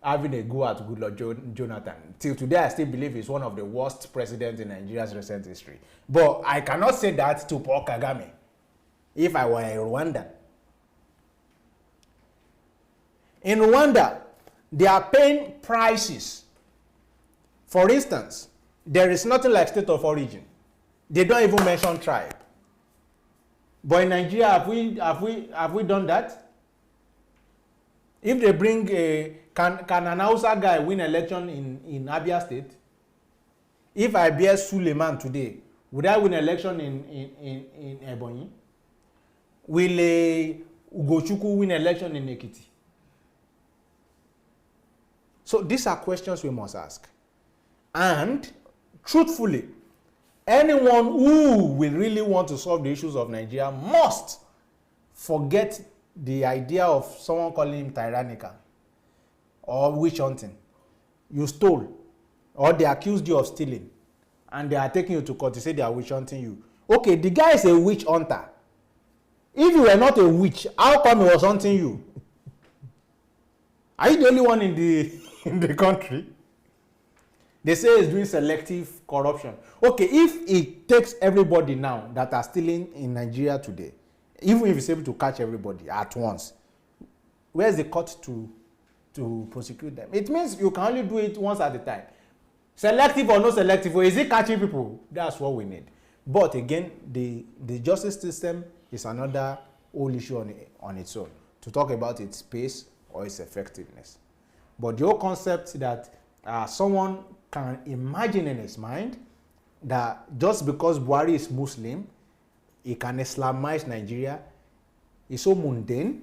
having a go at Goodluck Jonathan. Till today, I still believe he's one of the worst presidents in Nigeria's recent history. But I cannot say that to Paul Kagame if I were in Rwanda. In Rwanda, they are paying prices. For instance, there is nothing like state of origin. They don't even mention tribe. But in Nigeria, have we done that? If they bring can an Hausa guy win election in Abia State? If I bear Suleiman today, would I win election in Ebonyi? Will Ugochukwu win election in Ekiti? So these are questions we must ask. And truthfully, anyone who will really want to solve the issues of Nigeria must forget the idea of someone calling him tyrannical or witch hunting. You stole, or they accused you of stealing, and they are taking you to court to say they are witch hunting you. Okay, the guy is a witch hunter. If you were not a witch, how come he was hunting you? Are you the only one in the country? They say he's doing selective corruption. Okay, if it takes everybody now that are stealing in Nigeria today, even if he's able to catch everybody at once, where's the court to prosecute them? It means you can only do it once at a time. Selective or no selective, or is it catching people? That's what we need. But again, the justice system is another whole issue on its own, to talk about its pace or its effectiveness. But the whole concept that someone can imagine in his mind that just because Buhari is Muslim, he can Islamize Nigeria, is so mundane,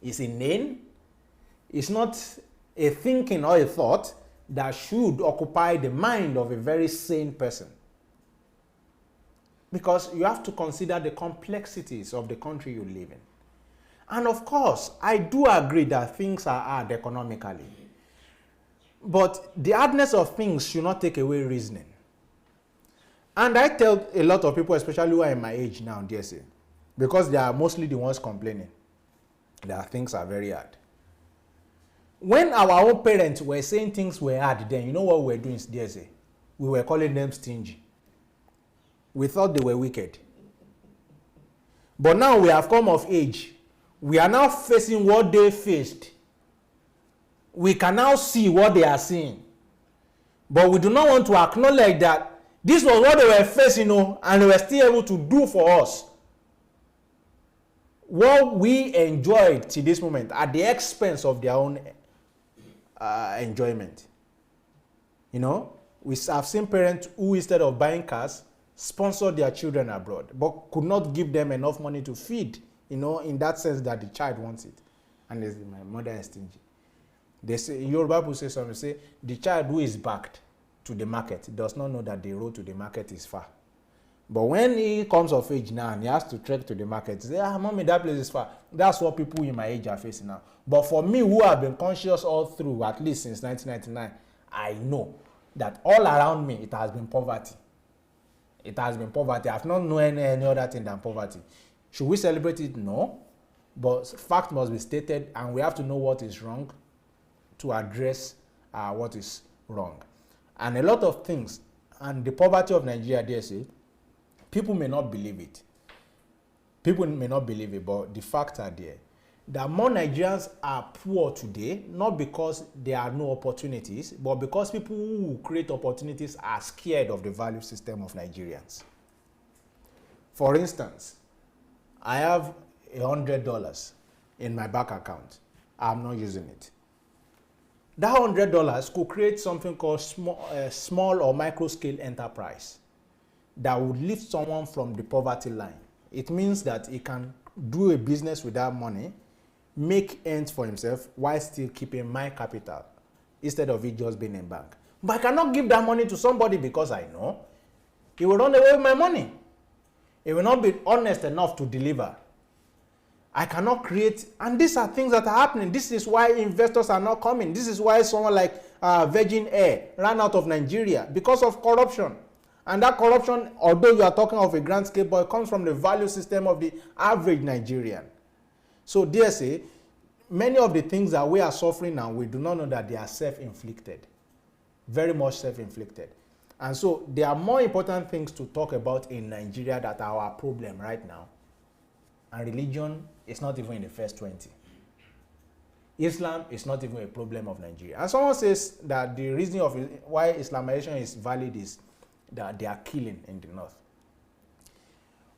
is inane, it's not a thinking or a thought that should occupy the mind of a very sane person. Because you have to consider the complexities of the country you live in. And of course, I do agree that things are hard economically. But the hardness of things should not take away reasoning. And I tell a lot of people, especially who are in my age now, DSA, because they are mostly the ones complaining that things are very hard. When our own parents were saying things were hard, then you know what we were doing, DSA? We were calling them stingy. We thought they were wicked. But now we have come of age. We are now facing what they faced. We can now see what they are seeing. But we do not want to acknowledge that this was what they were facing, and they were still able to do for us what we enjoyed to this moment at the expense of their own enjoyment. We have seen parents who, instead of buying cars, sponsored their children abroad, but could not give them enough money to feed, in that sense that the child wants it. And my mother is stingy. They say, Yoruba people say something, say, the child who is backed to the market does not know that the road to the market is far. But when he comes of age now and he has to trek to the market, he say, mommy, that place is far. That's what people in my age are facing now. But for me, who have been conscious all through, at least since 1999, I know that all around me, it has been poverty. It has been poverty. I've not known any other thing than poverty. Should we celebrate it? No. But fact must be stated, and we have to know what is wrong to address what is wrong. And a lot of things, and the poverty of Nigeria, DSA, people may not believe it. People may not believe it, but the facts are there. That more Nigerians are poor today, not because there are no opportunities, but because people who create opportunities are scared of the value system of Nigerians. For instance, I have $100 in my bank account. I'm not using it. That $100 could create something called small or micro-scale enterprise that would lift someone from the poverty line. It means that he can do a business with that money, make ends for himself while still keeping my capital instead of it just being in bank. But I cannot give that money to somebody because I know he will run away with my money. He will not be honest enough to deliver. I cannot create, and these are things that are happening. This is why investors are not coming. This is why someone like Virgin Air ran out of Nigeria because of corruption. And that corruption, although you are talking of a grand scale, but it comes from the value system of the average Nigerian. So DSA, many of the things that we are suffering now, we do not know that they are self-inflicted. Very much self-inflicted. And so there are more important things to talk about in Nigeria that are our problem right now. And religion is not even in the first 20. Islam is not even a problem of Nigeria. And someone says that the reason of why Islamization is valid is that they are killing in the north.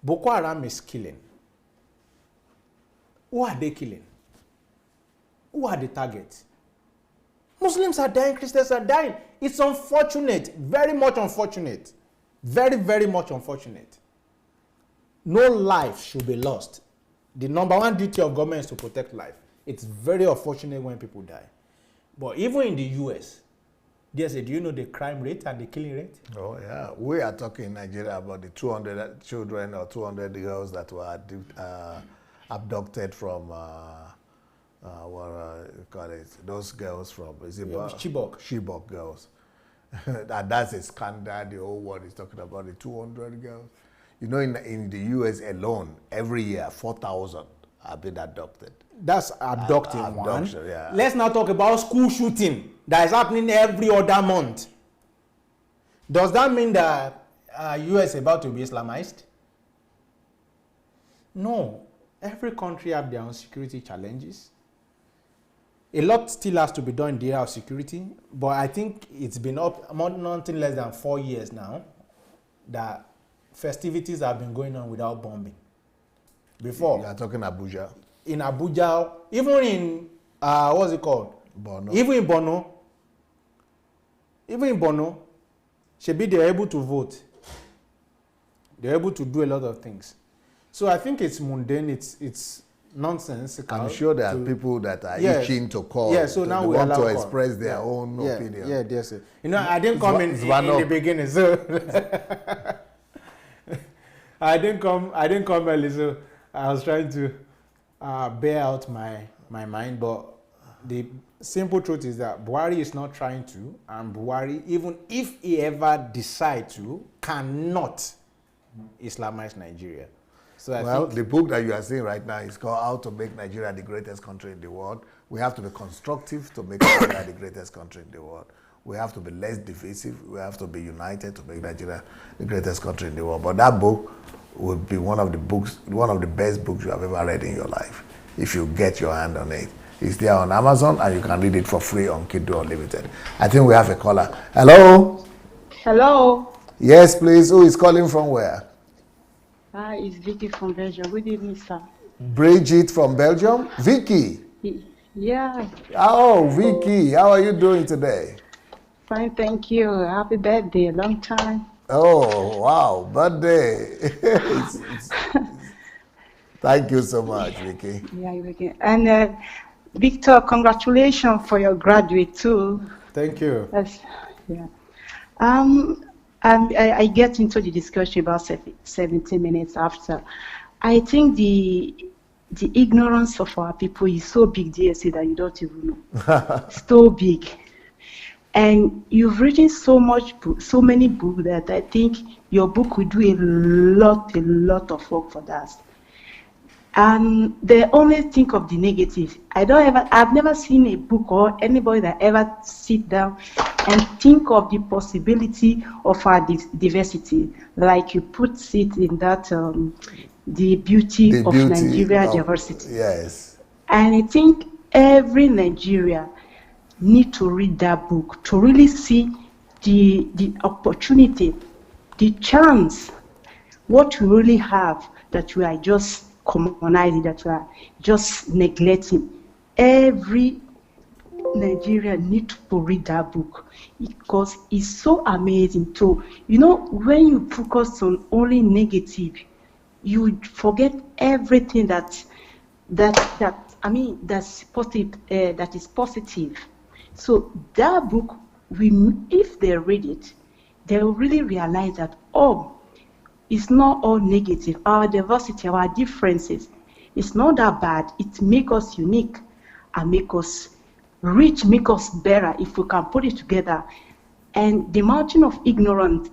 Boko Haram is killing. Who are they killing? Who are the targets? Muslims are dying, Christians are dying. It's unfortunate, very much unfortunate. Very, very much unfortunate. No life should be lost. The number one duty of government is to protect life. It's very unfortunate when people die. But even in the US, DSA, do you know the crime rate and the killing rate? Oh, yeah. We are talking in Nigeria about the 200 children or 200 girls that were abducted from, what you call it, those girls from, is it Chibok. Chibok girls. That's a scandal. The whole world is talking about the 200 girls. You know, in the US alone, every year, 4,000 have been abducted. That's abducting one. Yeah. Let's now talk about school shooting that is happening every other month. Does that mean that US is about to be Islamized? No. Every country have their own security challenges. A lot still has to be done in the area of security, but I think it's been up nothing less than 4 years now that festivities have been going on without bombing. Before. You are talking Abuja. In Abuja, even in, what's it called? Borno. Even in Borno, Shebi, they're able to vote. They're able to do a lot of things. So I think it's mundane, it's nonsensical. I'm sure there are people that are Yes. itching to call. Yeah, so now they we want allow to call. express their own Yeah, opinion. yeah, DSA. You know, I didn't come in the beginning, so I didn't come early, so I was trying to bear out my mind, but the simple truth is that Buhari is not trying to, and Buhari, even if he ever decide to, cannot Islamize Nigeria. So I think the book that you are seeing right now is called How to Make Nigeria the Greatest Country in the World. We have to be constructive to make Nigeria the greatest country in the world. We have to be less divisive. We have to be united to make Nigeria the greatest country in the world. But that book would be one of the best books you have ever read in your life, if you get your hand on it. It's there on Amazon, and you can read it for free on Kindle Unlimited. I think we have a caller. Hello? Hello. Yes, please. Who is calling from where? Hi, it's Vicky from Belgium. Good evening, sir. Bridget from Belgium. Vicky. Yeah. Oh, Vicky. How are you doing today? Fine, thank you. Happy birthday. Long time. Oh, wow. Birthday. Thank you so much, Vicky. Yeah, you're welcome. And Victor, congratulations for your graduate too. thank you. Yes. Yeah. I get into the discussion about 17 minutes after. I think the ignorance of our people is so big, DSA, that you don't even know. So big. And you've written so many books that I think your book will do a lot of work for that. And they only think of the negative. I've never seen a book or anybody that ever sit down and think of the possibility of our diversity, like you put it in that the beauty of Nigeria diversity. Yes. And I think every Nigeria need to read that book to really see the opportunity, the chance, what we really have that we are just commonizing, that we are just neglecting. Every Nigerian need to read that book because it's so amazing too. You know, when you focus on only negative, you forget everything that's positive. That is positive. So that book, if they read it, they will really realize that it's not all negative. Our diversity, our differences, it's not that bad. It makes us unique and make us rich, make us better if we can put it together. And the Mountain of Ignorance,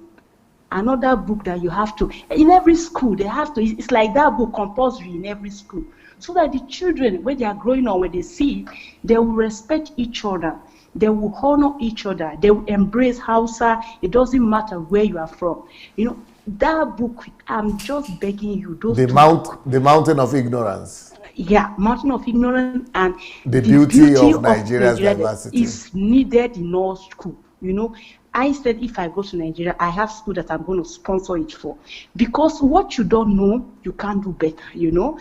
another book that you have to, in every school, they have to, it's like that book compulsory in every school. So that the children, when they are growing up, when they see, they will respect each other. They will honor each other. They will embrace Hausa. It doesn't matter where you are from. You know, that book, I'm just begging you. The Mountain of Ignorance. Yeah, Mountain of Ignorance and the beauty of Nigeria's diversity is needed in all school. You know, I said if I go to Nigeria, I have school that I'm going to sponsor it for. Because what you don't know, you can't do better, you know.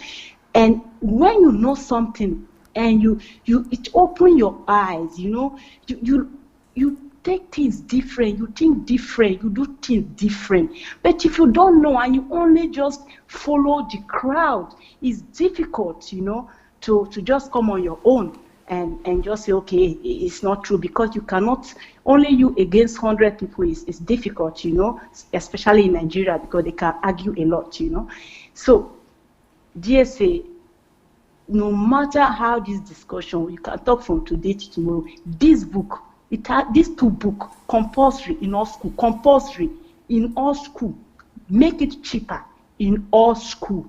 And when you know something and it opens your eyes, you know, you take things different, you think different, you do things different. But if you don't know and you only just follow the crowd, it's difficult, you know, to just come on your own and just say, okay, it's not true, because you cannot, only you against 100 people is difficult, you know, especially in Nigeria, because they can argue a lot, you know. So DSA, no matter how this discussion, you can talk from today to tomorrow, this book, these two books, compulsory in all school, make it cheaper in all school.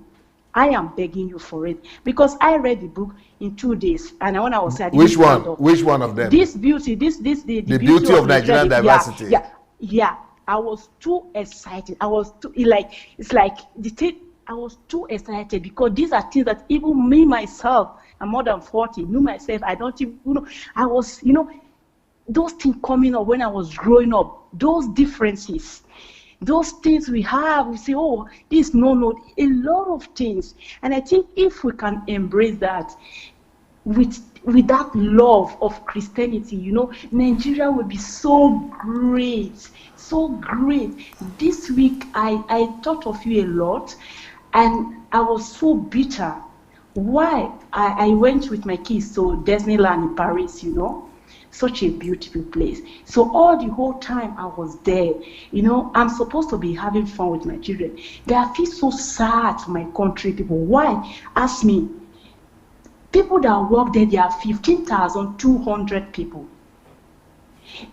I am begging you for it, because I read the book in 2 days, and when I was saying, which one of them? This beauty, the beauty of Nigerian diversity. Yeah. I was too excited. I was too it's like the thing. I was too excited because these are things that even me myself, I'm more than 40, knew myself. I don't even know. I was, you know, those things coming up when I was growing up, those differences, those things we have, we say, oh, this, no, a lot of things. And I think if we can embrace that with that love of Christianity, you know, Nigeria will be so great, so great. This week, I thought of you a lot, and I was so bitter Why? I went with my kids to Disneyland in Paris, you know, such a beautiful place. So all the whole time I was there, you know, I'm supposed to be having fun with my children. But I feel so sad for my country people. Why? Ask me. People that work there, there are 15,200 people.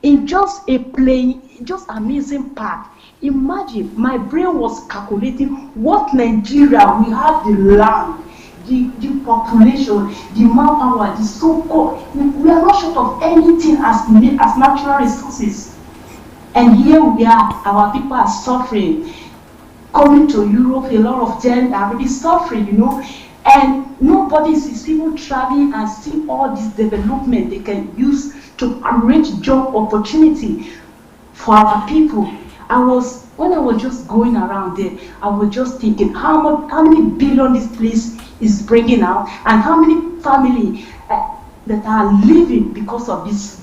In just a plain, just amazing park. Imagine, my brain was calculating what Nigeria, we have the land, the population, the manpower, the so-called, we are not short of anything as natural resources. And here we are, our people are suffering. Coming to Europe, a lot of them are really suffering, you know, and nobody is even traveling and see all this development they can use to create job opportunity for our people. When I was just going around there, I was just thinking how many billion this place is bringing out, and how many families that are living because of this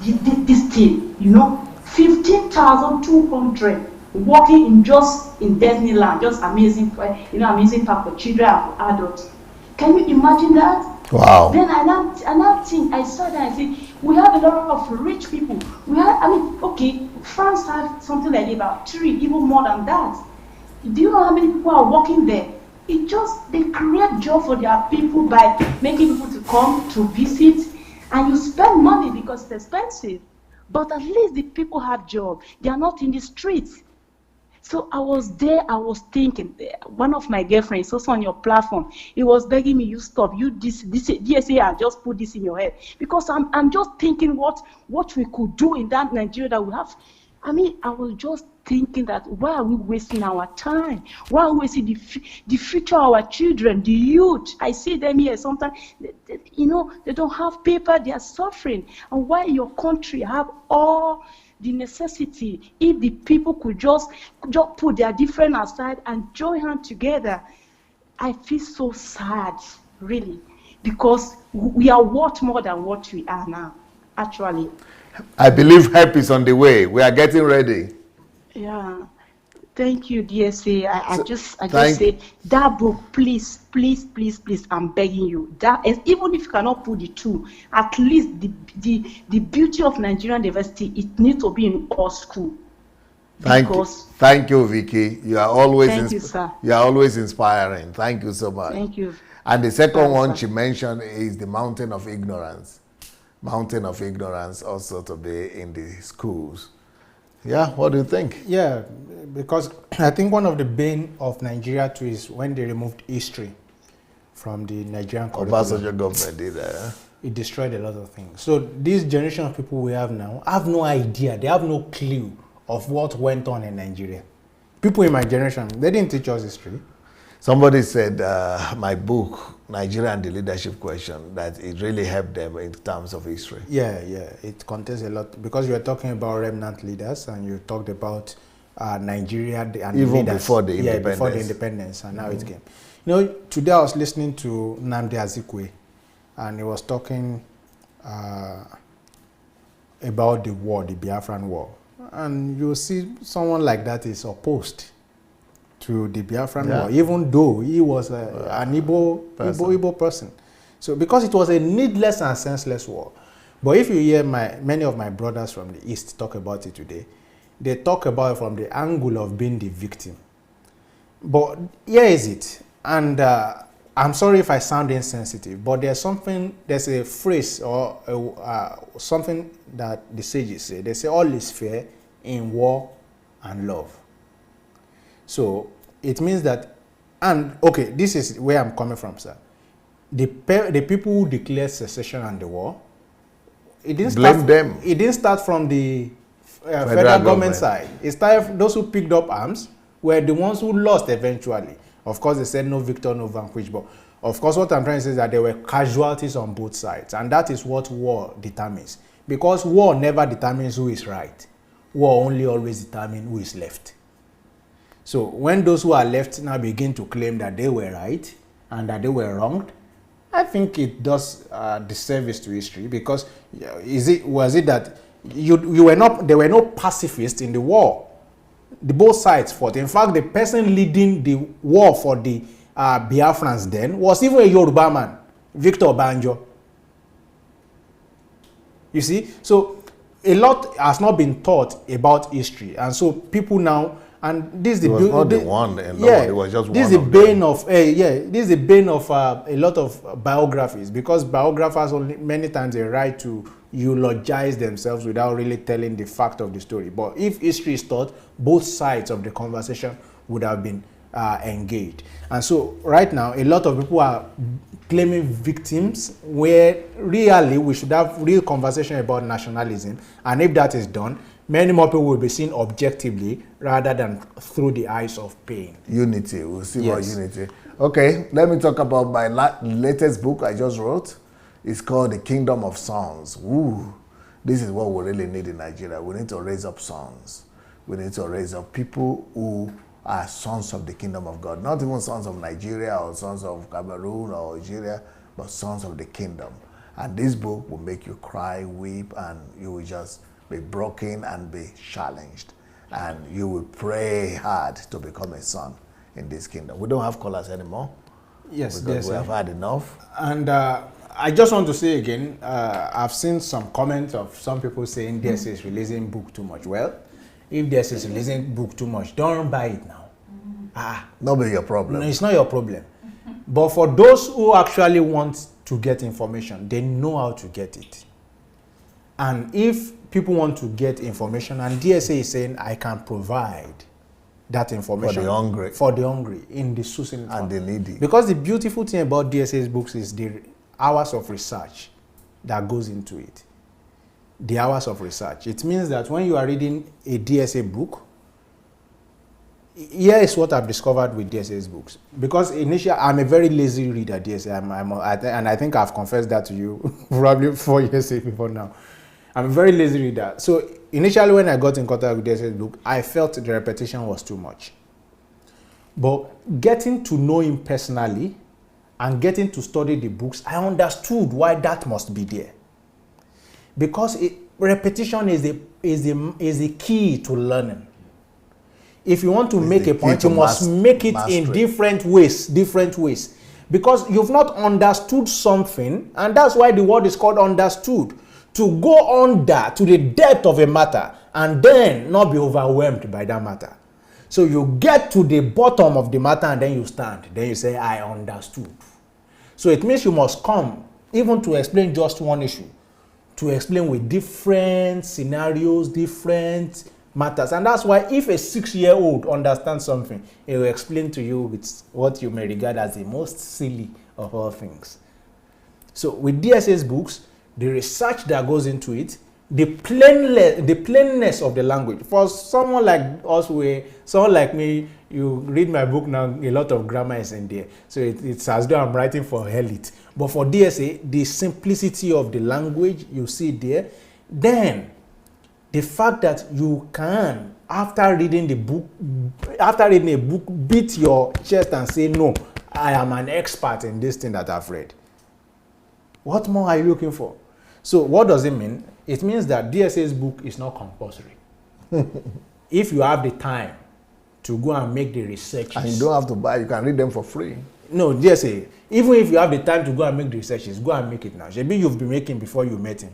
thing, you know, 15,200 working in Disneyland, just amazing, you know, amazing park for children and for adults. Can you imagine that? Wow. Then I saw that, I said, we have a lot of rich people. Okay, France have something like about 3, even more than that. Do you know how many people are working there? They create job for their people by making people to come to visit, and you spend money because it's expensive. But at least the people have job. They are not in the streets. So I was there, I was thinking, one of my girlfriends, also on your platform, he was begging me, you stop, you this DSA, I just put this in your head. Because I'm just thinking what we could do in that Nigeria that we have. I was just thinking that, why are we wasting our time? Why are we wasting the future of our children, the youth? I see them here sometimes, you know, they don't have paper, they are suffering. And why your country have all the necessity, if the people could just put their different aside and join hands together. I feel so sad, really, because we are worth more than what we are now, actually. I believe help is on the way. We are getting ready. Yeah. Thank you, DSA. I just say that book, please, I'm begging you. That is, even if you cannot put the two, at least the beauty of Nigerian diversity, it needs to be in all school. Thank you, Vicky. You are always you are always inspiring. Thank you so much. Thank you. And the second one she mentioned is the mountain of ignorance. Mountain of ignorance also to be in the schools. Yeah, what do you think? Yeah, because I think one of the bane of Nigeria too is when they removed history from the Nigerian curriculum. Obasanjo government did that. It destroyed a lot of things. So this generation of people we have now have no idea, they have no clue of what went on in Nigeria. People in my generation, they didn't teach us history. Somebody said my book, Nigeria and the Leadership Question, that it really helped them in terms of history. Yeah, it contains a lot, because you were talking about remnant leaders and you talked about Nigeria and even leaders. Before the independence. Yeah, before the independence, and now it came. You know, today I was listening to Nnamdi Azikiwe, and he was talking about the war, the Biafran war. And you see someone like that is opposed to the Biafran war, even though he was an Igbo person. So because it was a needless and senseless war. But if you hear many of my brothers from the East talk about it today, they talk about it from the angle of being the victim. But here is it, and I'm sorry if I sound insensitive, but there's a phrase or something that the sages say. They say all is fair in war and love. So it means that, and okay, this is where I'm coming from, sir. The people who declared secession and the war, it didn't start from the federal government side. It started, those who picked up arms were the ones who lost eventually. Of course, they said no victor, no vanquish, but of course what I'm trying to say is that there were casualties on both sides, and that is what war determines. Because war never determines who is right. War only always determines who is left. So when those who are left now begin to claim that they were right and that they were wronged, I think it does disservice to history, because was it that there were no pacifists in the war? Both sides fought. In fact, the person leading the war for the Biafrans then was even a Yoruba man. Victor Obasanjo. You see, so a lot has not been taught about history, and so people now, and this is the not the one, and yeah, it was just this one is the bane of this is the bane of a lot of biographies, because biographers only many times they write to eulogize themselves without really telling the fact of the story. But if history is taught, both sides of the conversation would have been engaged. And so right now, a lot of people are claiming victims, where really we should have real conversation about nationalism. And if that is done, many more people will be seen objectively rather than through the eyes of pain. Unity, we'll see more Yes. unity. Okay, let me talk about my latest book I just wrote. It's called The Kingdom of Sons. Ooh, this is what we really need in Nigeria. We need to raise up sons. We need to raise up people who are sons of the kingdom of God. Not even sons of Nigeria or sons of Cameroon or Algeria, but sons of the kingdom. And this book will make you cry, weep, and you will just be broken and be challenged. And you will pray hard to become a son in this kingdom. We don't have callers anymore. Yes, because we have had enough. And I just want to say again, I've seen some comments of some people saying DSA is releasing book too much. Well, if DSA is releasing book too much, don't buy it now. Not be your problem. No, it's not your problem. But for those who actually want to get information, they know how to get it. And if people want to get information, and DSA is saying, I can provide that information For the hungry. in the succinct And the needy. Because the beautiful thing about DSA's books is the hours of research that goes into it. The hours of research. It means that when you are reading a DSA book, here is what I've discovered with DSA's books. Because initially, I'm a very lazy reader, DSA, and I think I've confessed that to you probably 4 years before now. I'm a very lazy reader. So initially, when I got in contact with DSA's book, I felt the repetition was too much. But getting to know him personally and getting to study the books, I understood why that must be there. Because repetition is a key to learning. If you want to make a point, you must make it in different ways. Because you've not understood something, and that's why the word is called understood. To go under to the depth of a matter and then not be overwhelmed by that matter. So you get to the bottom of the matter and then you stand. Then you say, I understood. So it means you must come, even to explain just one issue, to explain with different scenarios, different matters. And that's why if a 6-year-old understands something, he will explain to you with what you may regard as the most silly of all things. So with DSA's books, the research that goes into it, the plainness of the language. For someone like us, someone like me, you read my book now, a lot of grammar is in there. So it's as though I'm writing for elite. But for DSA, the simplicity of the language, you see there. Then, the fact that you can, after reading a book, beat your chest and say, no, I am an expert in this thing that I've read. What more are you looking for? So what does it mean? It means that DSA's book is not compulsory. If you have the time to go and make the researches. And you don't have to buy, you can read them for free. No, DSA, even if you have the time to go and make the researches, go and make it now. Maybe you've been making before you met him.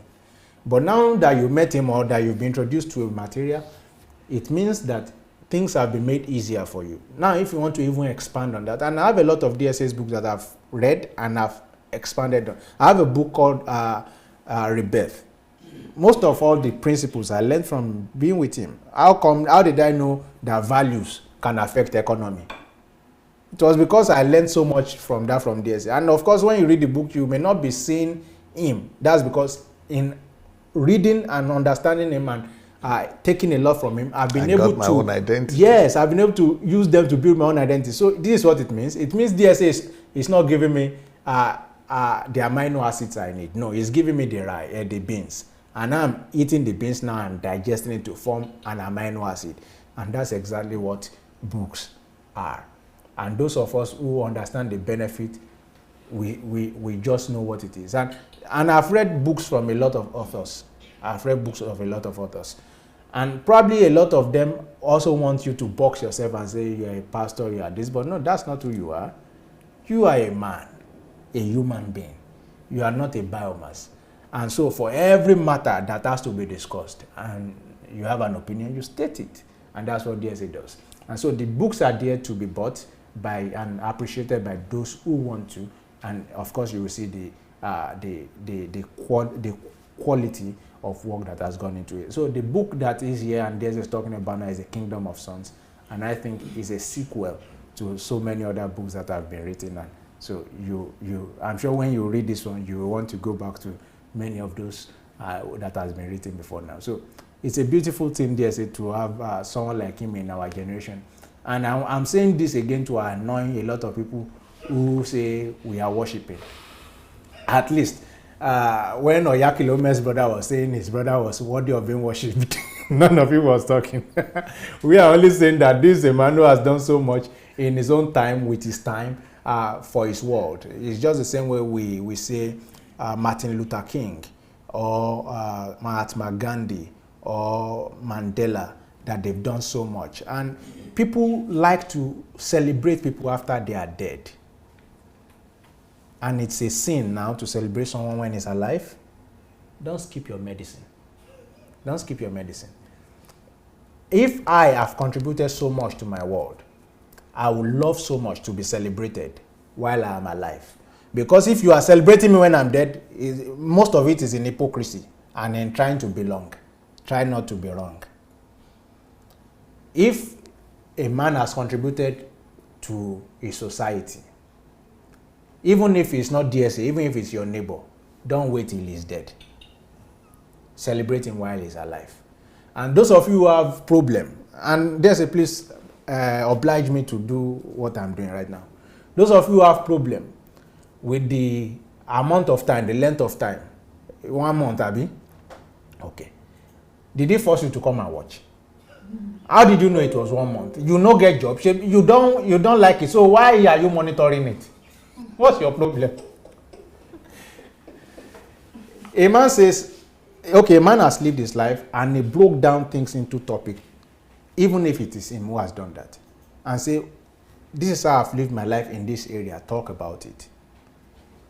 But now that you met him or that you've been introduced to a material, it means that things have been made easier for you. Now, if you want to even expand on that, and I have a lot of DSA's books that I've read and I've expanded on. I have a book called Rebirth. Most of all the principles I learned from being with him. How did I know that values can affect the economy? It was because I learned so much from DSA. And of course, when you read the book, you may not be seeing him. That's because in reading and understanding him and taking a lot from him, I've been able to... my own identity. Yes, I've been able to use them to build my own identity. So this is what it means. It means DSA is not giving me the amino acids I need. No, it's giving me the beans. And I'm eating the beans now and digesting it to form an amino acid. And that's exactly what books are. And those of us who understand the benefit, we just know what it is. And I've read books from a lot of authors. And probably a lot of them also want you to box yourself and say you're a pastor, you are this. But no, that's not who you are. You are a man, a human being. You are not a biomass. And so for every matter that has to be discussed and you have an opinion, you state it. And that's what DSA does. And so the books are there to be bought by and appreciated by those who want to. And of course, you will see the quality of work that has gone into it. So the book that is here and DSA is talking about now is The Kingdom of Sons. And I think is a sequel to so many other books that have been written. And so I'm sure when you read this one, you will want to go back to many of those that has been written before now. So it's a beautiful thing, DSA, to have someone like him in our generation. And I'm saying this again to annoy a lot of people who say we are worshiping. At least when Oyakilome's brother was saying his brother was worthy of being worshipped, none of you was talking. We are only saying that this is a man who has done so much in his own time, with his time, for his world. It's just the same way we say Martin Luther King or Mahatma Gandhi or Mandela, that they've done so much. And people like to celebrate people after they are dead. And it's a sin now to celebrate someone when he's alive. Don't skip your medicine. Don't skip your medicine. If I have contributed so much to my world, I would love so much to be celebrated while I am alive. Because if you are celebrating me when I'm dead, most of it is in hypocrisy and in trying to belong. Try not to be wrong. If a man has contributed to a society, even if it's not DSA, even if it's your neighbor, don't wait till he's dead. Celebrate him while he's alive. And those of you who have problem, and DSA, please oblige me to do what I'm doing right now. Those of you who have problem with the amount of time, the length of time, 1 month, Abi? Okay. Did he force you to come and watch? How did you know it was 1 month? You no get job. You don't like it. So why are you monitoring it? What's your problem? A man says, okay, a man has lived his life and he broke down things into topic, even if it is him who has done that, and say, this is how I've lived my life in this area, talk about it.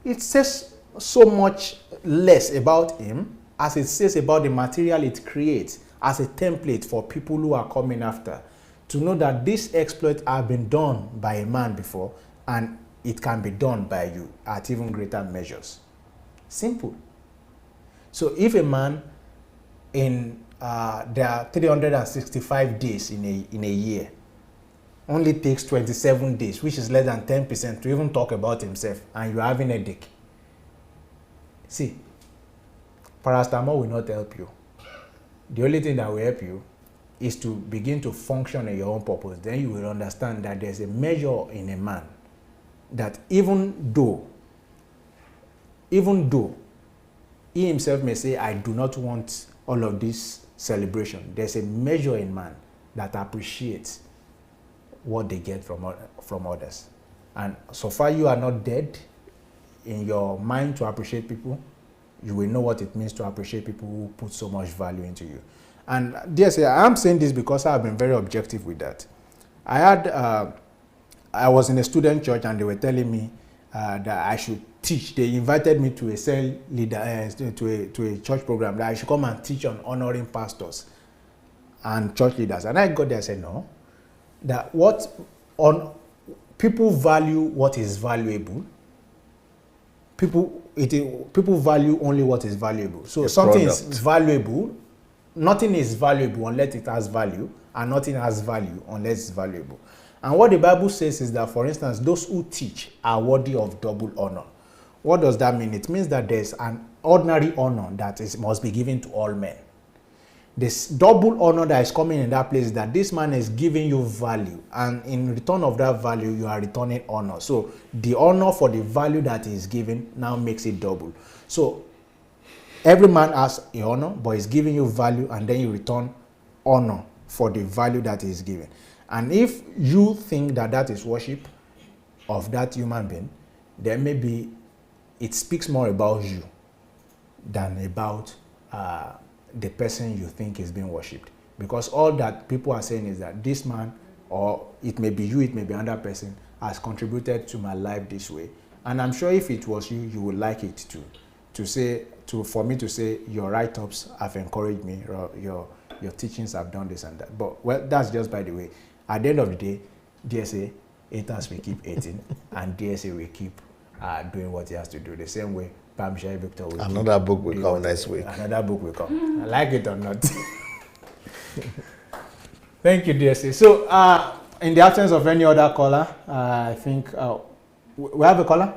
It says so much less about him as it says about the material it creates as a template for people who are coming after, to know that this exploit have been done by a man before and it can be done by you at even greater measures. Simple. So if a man there are 365 days in a year, only takes 27 days, which is less than 10%, to even talk about himself, and you're having a headache. See, paracetamol will not help you. The only thing that will help you is to begin to function in your own purpose. Then you will understand that there's a measure in a man that even though he himself may say, I do not want all of this celebration, there's a measure in man that appreciates what they get from others. And so far you are not dead in your mind to appreciate people, you will know what it means to appreciate people who put so much value into you. And DSA, I'm saying this because I've been very objective with that. I was in a student church and they were telling me that I should teach. They invited me to a cell leader, to a church program, that I should come and teach on honoring pastors and church leaders. And I got there and said, no, that people value what is valuable. People value only what is valuable. So something is valuable. Nothing is valuable unless it has value, and nothing has value unless it's valuable. And what the Bible says is that, for instance, those who teach are worthy of double honor. What does that mean? It means that there's an ordinary honor that must be given to all men. This double honor that is coming in that place is that this man is giving you value, and in return of that value, you are returning honor. So the honor for the value that he is giving now makes it double. So every man has a honor, but he's giving you value, and then you return honor for the value that he is giving. And if you think that that is worship of that human being, then maybe it speaks more about you than about the person you think is being worshipped. Because all that people are saying is that this man, or it may be you, it may be another person, has contributed to my life this way, And I'm sure if it was you, you would like it too. For me to say your write-ups have encouraged me, or your teachings have done this and that. But well, that's just by the way. At the end of the day, DSA, haters will keep hating, and DSA will keep doing what he has to do. The same way BAMISAYE Victor will Another book will come next week. Another book will come. I like it or not. Thank you, DSA. So, in the absence of any other caller, I think we have a caller?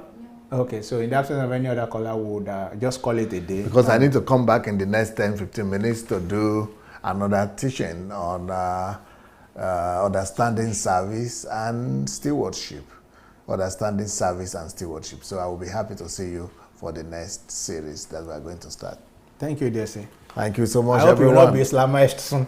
Yeah. Okay, so in the absence of any other caller, we would just call it a day. Because I need to come back in the next 10-15 minutes to do another teaching on understanding service and stewardship. Understanding service and stewardship. So I will be happy to see you for the next series that we are going to start. Thank you, DSA. Thank you so much, I hope everyone. you will not be Islamized soon.